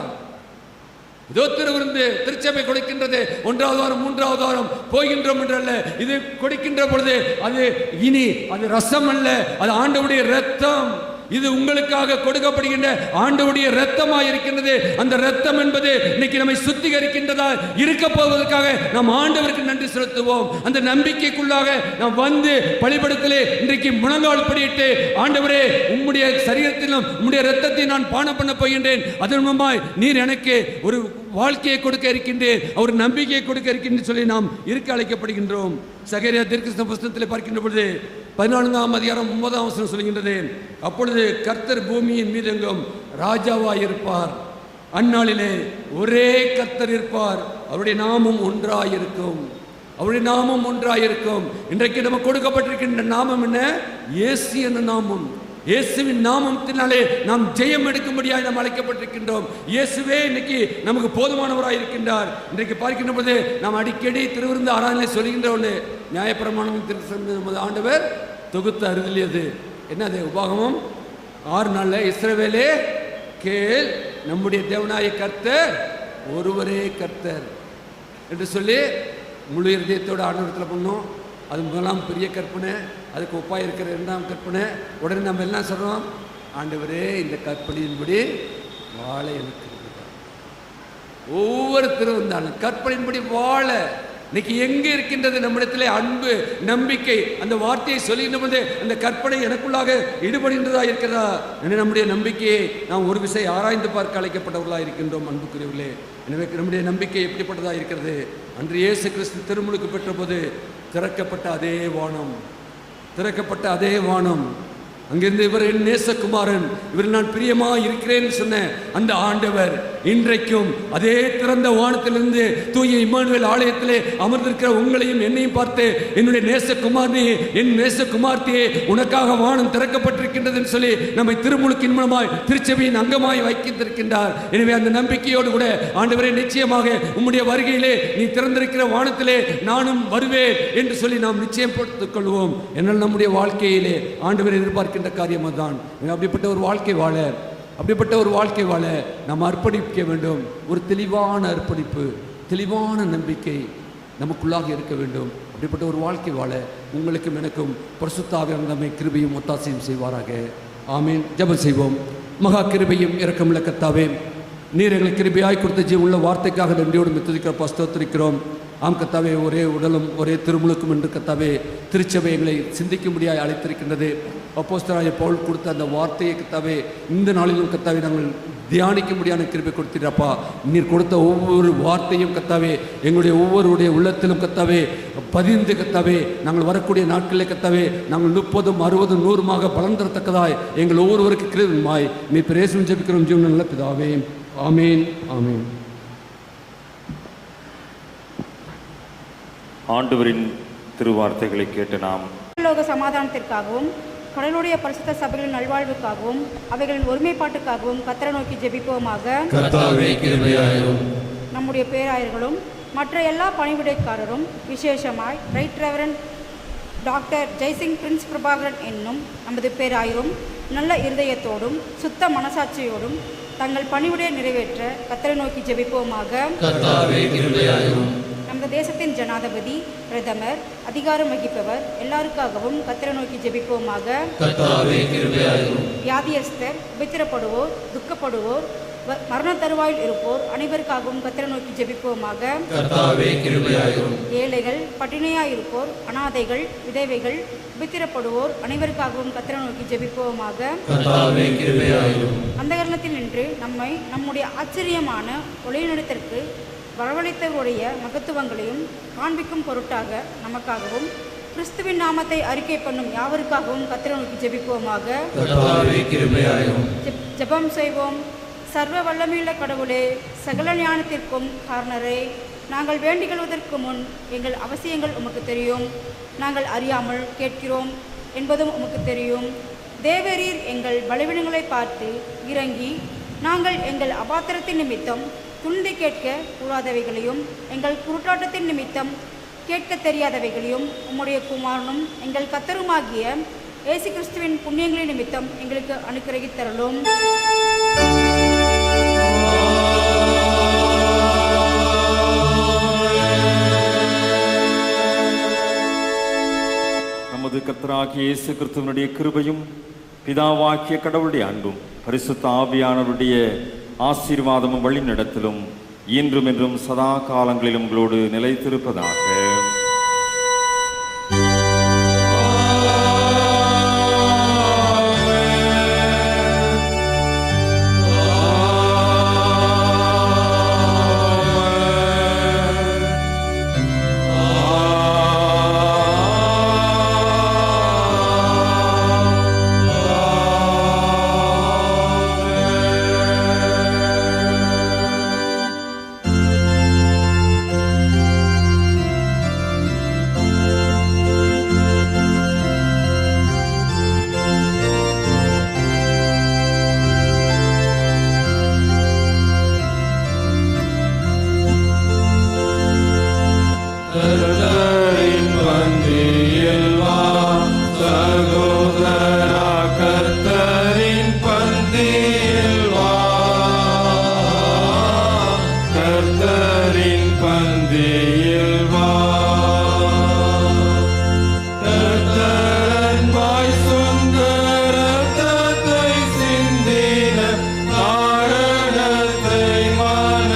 இதோ திருவிருந்து திருச்சபை கொடுக்கின்றது. 1ஆவது வாரம் 3ஆவது வாரம் போகின்றோம் என்றல்ல, இது கொடுக்கின்ற பொழுது அது இனி அது ரசம் அல்ல, அது ஆண்டவருடைய இரத்தம். இது உங்களுக்காக கொடுக்கப்படுகின்ற ஆண்டவருடைய இரத்தமாக இருக்கின்றது. அந்த இரத்தம் என்பது இன்னைக்கு நம்மை சுத்திகரிக்கின்றதா இருக்க போவதற்காக நாம் ஆண்டவருக்கு நன்றி செலுத்துவோம். அந்த நம்பிக்கைக்குள்ளாக நாம் வந்து பலிபடத்திலே இன்றைக்கு முழங்கால் படியிட்டு, ஆண்டவரே உம்முடைய சரீரத்திலும் உம்முடைய இரத்தத்தை நான் பானம் பண்ண போகின்றேன், அதன் மூலமாய் நீர் எனக்கு ஒரு வாழ்க்கையை கொடுக்க இருக்கின்றேன், ஒரு நம்பிக்கையை கொடுக்க இருக்கின்றேன் சொல்லி நாம் இருக்க அழைக்கப்படுகின்றோம். சகரியா தீர்க்கதரிசன புஸ்தகத்தில் பார்க்கின்ற பொழுது 14ஆம் அதிகாரம் 9ஆம் வசனம் சொல்கின்றது, அப்பொழுது கர்த்தர் பூமியின் மீதெங்கும் ராஜாவாய் இருப்பார். அந்நாளிலே ஒரே கர்த்தர் இருப்பார், அவருடைய நாமம் ஒன்றாயிருக்கும். அவருடைய நாமம் ஒன்றாயிருக்கும். இன்றைக்கு நமக்கு கொடுக்கப்பட்டிருக்கின்ற நாமம் என்ன? இயேசு என்ற நாமம். இயேசுவின் நாமத்தினாலே நாம் ஜெயம் எடுக்கும்படியாக நாம் அழைக்கப்பட்டிருக்கின்றோம். இயேசுவே இன்னைக்கு நமக்கு போதுமானவராக இருக்கின்றார். இன்றைக்கு பார்க்கின்ற போது நாம் அடிக்கடி திருவிருந்து ஆராதனை சொல்கின்ற ஒன்று, நியாயப்பிரமாணம் திருச்சபை ஆண்டவர் தொகுத்து அருளியது என்னது? உபாகமம் 6 நாளில் இஸ்ரவேலே கேள், நம்முடைய தேவனாய கர்த்தர் ஒருவரே கர்த்தர் என்று சொல்லி முழு இதயத்தோடு ஆண்டவரத்தில் பண்ணோம். அது முதலாம் பெரிய கற்பனை, அதுக்கு ஒப்பாக இருக்கிற 2ஆம் கற்பனை. உடனே நம்ம எல்லாம் சொல்கிறோம், ஆண்டவரே இந்த கற்பனையின்படி வாழ எனக்கு. ஒவ்வொருத்தரும் இருந்தாலும் கற்பனையின்படி வாழ. இன்னைக்கு எங்கே இருக்கின்றது நம்மிடத்திலே அன்பு, நம்பிக்கை? அந்த வார்த்தையை சொல்லுகின்ற போது அந்த கற்பனை எனக்குள்ளாக ஈடுபடுகின்றதா இருக்கிறதா? நம்முடைய நம்பிக்கையை நாம் ஒரு விசை ஆராய்ந்து பார்க்க அழைக்கப்பட்டவர்களாக இருக்கின்றோம் அன்புக்குரியவர்களே. எனவே நம்முடைய நம்பிக்கை எப்படிப்பட்டதாக இருக்கிறது? அன்று இயேசு கிறிஸ்து திருமுழுக்கு பெற்ற போது திறக்கப்பட்ட அதே வானம், அங்கிருந்து இவர் என் நேசகுமாரன், இவரில் நான் பிரியமாக இருக்கிறேன் சொன்ன அந்த ஆண்டவர் இன்றைக்கும் அதே திறந்த வானத்திலிருந்து தூய இம்மானுவேல் ஆலயத்திலே அமர்ந்திருக்கிற உங்களையும் என்னையும் பார்த்து, என்னுடைய நேசகுமாரனே, என் நேசகுமார்த்தியே, உனக்காக வானம் திறக்கப்பட்டிருக்கின்றது என்று சொல்லி நம்மை திருமுழுக்கின் மூலமாய் திருச்சபையின் அங்கமாய் வைத்திருக்கின்றார். எனவே அந்த நம்பிக்கையோடு கூட ஆண்டவரே, நிச்சயமாக உம்முடைய வருகையிலே நீ திறந்திருக்கிற வானத்திலே நானும் வருவேன் என்று சொல்லி நாம் நிச்சயப்படுத்திக் கொள்வோம். என்னால் நம்முடைய வாழ்க்கையிலே ஆண்டவரை எதிர்பார்க்கின்ற காரியம் அதுதான். அப்படிப்பட்ட ஒரு வாழ்க்கை வாழ நாம் அர்ப்பணிக்க வேண்டும். ஒரு தெளிவான அர்ப்பணிப்பு, தெளிவான நம்பிக்கை நமக்குள்ளாக இருக்க வேண்டும். அப்படிப்பட்ட ஒரு வாழ்க்கை வாழ உங்களுக்கும் எனக்கும் பரிசுத்த ஆவியானவர் நம்மை கிருபையும் ஒத்தாசையும் செய்வாராக. ஆமீன். ஜெபம் செய்வோம். மகா கிருபையும் இரக்கமுள்ள கர்த்தாவே, நீர் எங்களுக்கு கிருபையாய் கொடுத்த ஜீவனுள்ள வார்த்தைக்காக நன்றியோடு துதிக்கிறோம், ஸ்தோத்திரிக்கிறோம். ஆம் கர்த்தாவே, ஒரே உடலும் ஒரே திருமுழுக்கும் என்று கர்த்தாவே திருச்சபை எங்களை சிந்திக்கும்படியாய் அழைத்திருக்கின்றது. அப்போஸ்தலனாகிய பவுல் கொடுத்த அந்த வார்த்தையை கர்த்தாவே இந்த நாளிலும் கர்த்தாவே நாங்கள் தியானிக்கும்படியான கிருபை கொடுத்தீரப்பா. நீர் கொடுத்த ஒவ்வொரு வார்த்தையும் கர்த்தாவே எங்களுடைய ஒவ்வொருடைய உள்ளத்திலும் கர்த்தாவே பதிந்து கர்த்தாவே நாங்கள் வரக்கூடிய நாட்களில் கர்த்தாவே நாங்கள் 30, 60, 100 பலன் தரத்தக்கதாய் எங்கள் ஒவ்வொருவருக்கு கிருபையாய் நீ பிரேசம் ஜெபிக்கிறோம் ஜீவன் நல்ல பிதாவே. ஆமீன். ஆமீன். ஆண்டவரின் திருவார்த்தைகளை கேட்டு நாம் லோக சமாதானத்திற்காகவும் கடலுடைய பரிசுத்த சபைகளின் நல்வாழ்வுக்காகவும் அவைகளின் ஒருமைப்பாட்டுக்காகவும் கர்த்தரை நோக்கி ஜெபிப்போமாக. நம்முடைய பேராயர்களும் மற்ற எல்லா பணிவிடைக்காரரும் விசேஷமாய் right reverend doctor Jaisingh Prince Prabhakaran என்னும் நமது பேராயரும் நல்ல இருதயத்தோடும் சுத்த மனசாட்சியோடும் தங்கள் பணிவிடையை நிறைவேற்ற கர்த்தரை நோக்கி ஜெபிப்போமாக. நமது தேசத்தின் ஜனாதிபதி, பிரதமர், அதிகாரம் வகிப்பவர் எல்லாருக்காகவும் கர்த்தரை நோக்கி ஜெபிப்போமாக. வியாதியஸ்தர், உபத்திரப்படுவோர், துக்கப்படுவோர், மரண தருவாயில் இருப்போர் அனைவருக்காகவும் கர்த்தரை நோக்கி ஜெபிப்போமாக. ஏழைகள், பட்டினியாயிருப்போர், அனாதைகள், விதவைகள், உபத்திரப்படுவோர் அனைவருக்காகவும் கர்த்தரை நோக்கி ஜெபிப்போமாக. அந்த காரணத்தில் நின்று நம்மை நம்முடைய ஆச்சரியமான ஒளிநடத்திற்கு வரவழைத்தவருடைய மகத்துவங்களையும் காண்பிக்கும் பொருட்டாக நமக்காகவும் கிறிஸ்துவின் நாமத்தை அறிக்கை பண்ணும் யாவருக்காகவும் கர்த்தரை நோக்கி ஜெபிப்போமாக. ஜெபம் செய்வோம். சர்வ வல்லமையுள்ள கடவுளே, சகல ஞானத்திற்கும் காரணரே, நாங்கள் வேண்டிக்கொள்வதற்கு முன் எங்கள் அவசியங்கள் உமக்கு தெரியும். நாங்கள் அறியாமல் கேட்கிறோம் என்பதும் உமக்கு தெரியும். தேவரீர் எங்கள் பலவீனங்களை பார்த்து இறங்கி நாங்கள் எங்கள் அபாத்திரத்தின் நிமித்தம் துண்டி கேட்க கூடாதவைகளையும் எங்கள் குருட்டாட்டத்தின் நிமித்தம் கேட்க தெரியாதவைகளையும் உம்முடைய குமாரனும் எங்கள் கர்த்தருமாகிய இயேசு கிறிஸ்துவின் புண்ணியங்களின் நிமித்தம் எங்களுக்கு அனுக்கிரகித்தருளும். நமது கர்த்தராகிய இயேசு கிறிஸ்துவினுடைய கிருபையும் பிதாவாகிய கடவுளுடைய அன்பும் பரிசுத்த ஆவியானவருடைய ஆசீர்வாதமும் வழிநடத்தலும் இன்றும் என்றும் சதா காலங்களிலும் உங்களோடு நிலைத்திருப்பதாக. கர்த்தரின் பந்தியில் வா சகோதரா, கர்த்தரின் பந்தியில் வா, கர்த்தரின் பந்தியில் வா. கர்த்தரன் வாய் சுந்தரத்தை சிந்தின காரணத்தை மான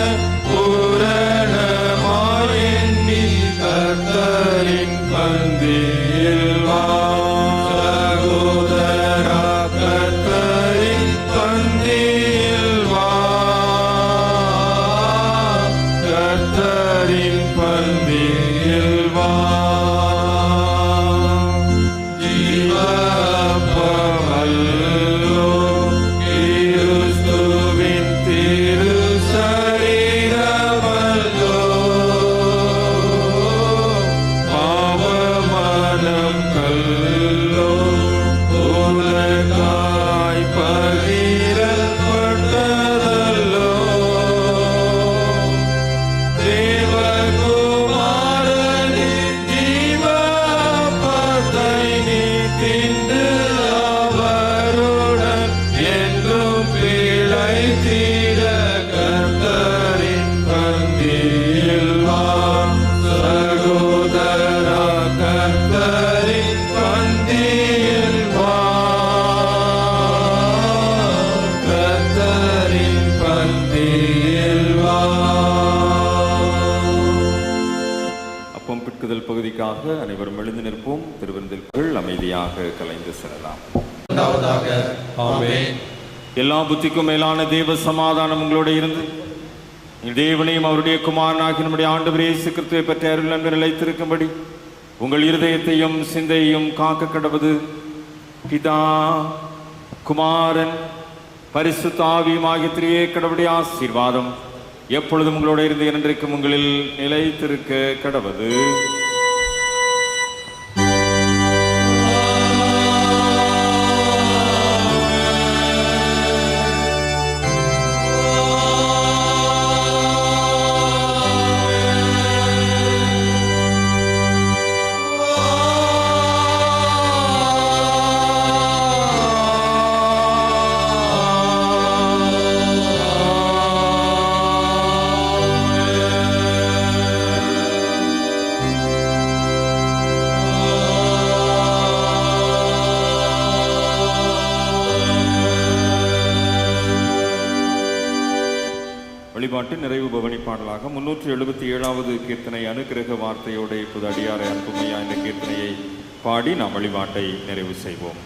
பூரணமாய் எண்ணி கர்த்தரின் பந்தியில் வா சகோதரா, கர்த்தரின் பந்தியில் வா, கர்த்தரின் பந்தியில் வா. ஜீவப்பமல்லோ கிறிஸ்துவின் திரு சரீரமல்லோ, பாவமனம் கல்லோ உலகாய் பகிரப்பட்டதல்லோ. தேவகுமாரனின் ஜீவப்பத்தை நீ தின்று அவருடன் என்றும் பிழைத்திட கர்த்தரின் பந்தியில் வா சகோதரா, கர்த்தரின் பந்தியில் வா, கர்த்தரின் பந்தியில் வா. அப்பம் பிட்குதல் பகுதிக்காக அனைவரும் எழுந்து நிற்போம். திருவிருந்தில் அமைதியாக கலைந்து செல்லலாம். எல்லா புத்திக்கும் மேலான தேவ சமாதானம் உங்களோட இருந்து எங்கள் தேவனையும் அவருடைய குமாரனாகி நம்முடைய ஆண்டவர் இயேசு கிறிஸ்துவை பற்றி அருள் அன்பு நிலைத்திருக்கும்படி உங்கள் இருதயத்தையும் சிந்தையும் காக்க கடவது பிதா குமாரன் பரிசுத்த ஆவியும் ஆகிய திரியே கடவுளுடைய ஆசீர்வாதம் எப்பொழுதும் உங்களோட இருந்து என்றைக்கும் உங்களில் நிலைத்திருக்க கடவது. வழிபாட்டு நிறைவு பவனி பாடலாக 377வது கீர்த்தனை அனுக்கிரக வார்த்தையோட இப்போது அடியாரை அன்புமையா இந்த கீர்த்தனையை பாடி நாம் வழிபாட்டை நிறைவு செய்வோம்.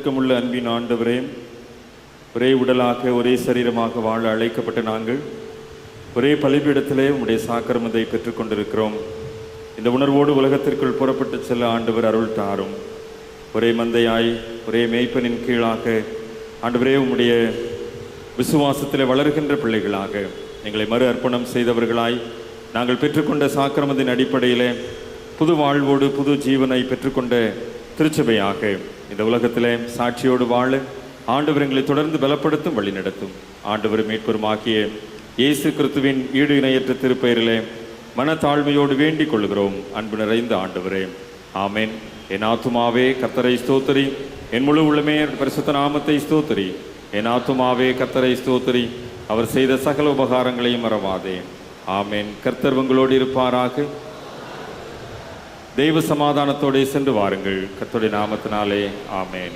இரக்கமுள்ள அன்பின் ஆண்டவரே, ஒரே உடலாக ஒரே சரீரமாக வாழ அழைக்கப்பட்ட நாங்கள் ஒரே பலிபீடத்திலே உம்முடைய சாக்கிரமத்தை பெற்றுக்கொண்டிருக்கிறோம். இந்த உணர்வோடு உலகத்திற்குள் புறப்பட்டு செல்ல ஆண்டவர் அருள் தாரும். ஒரே மந்தையாய் ஒரே மேய்ப்பனின் கீழாக ஆண்டவரே உம்முடைய விசுவாசத்தில் வளர்கின்ற பிள்ளைகளாக எங்களை மறு அர்ப்பணம் செய்தவர்களாய் நாங்கள் பெற்றுக்கொண்ட சாக்கிரமத்தின் அடிப்படையிலே புது வாழ்வோடு புது ஜீவனை பெற்றுக்கொண்ட திருச்சபையாக இந்த உலகத்திலே சாட்சியோடு வாழ ஆண்டவர் எங்களை தொடர்ந்து பலப்படுத்தும் வழி நடத்தும். ஆண்டவர் மீட்பருமாகிய இயேசு கிறிஸ்துவின் ஈடு இணையற்ற திருப்பெயரிலே மனத்தாழ்மையோடு வேண்டிக் கொள்கிறோம். அன்பு நிறைந்த ஆண்டவரே, ஆமென். என் ஆத்துமாவே கர்த்தரை ஸ்தோத்திரி, என் முழு உள்ளமே பரிசுத்த நாமத்தை ஸ்தோத்திரி. என் ஆத்துமாவே கர்த்தரை ஸ்தோத்திரி, அவர் செய்த சகல உபகாரங்களையும் மறவாதே. ஆமென். கர்த்தர் உங்களோடு இருப்பாராக. தெய்வ சமாதானத்தோடு சென்று வாருங்கள். கர்த்தருடைய நாமத்தினாலே ஆமென்.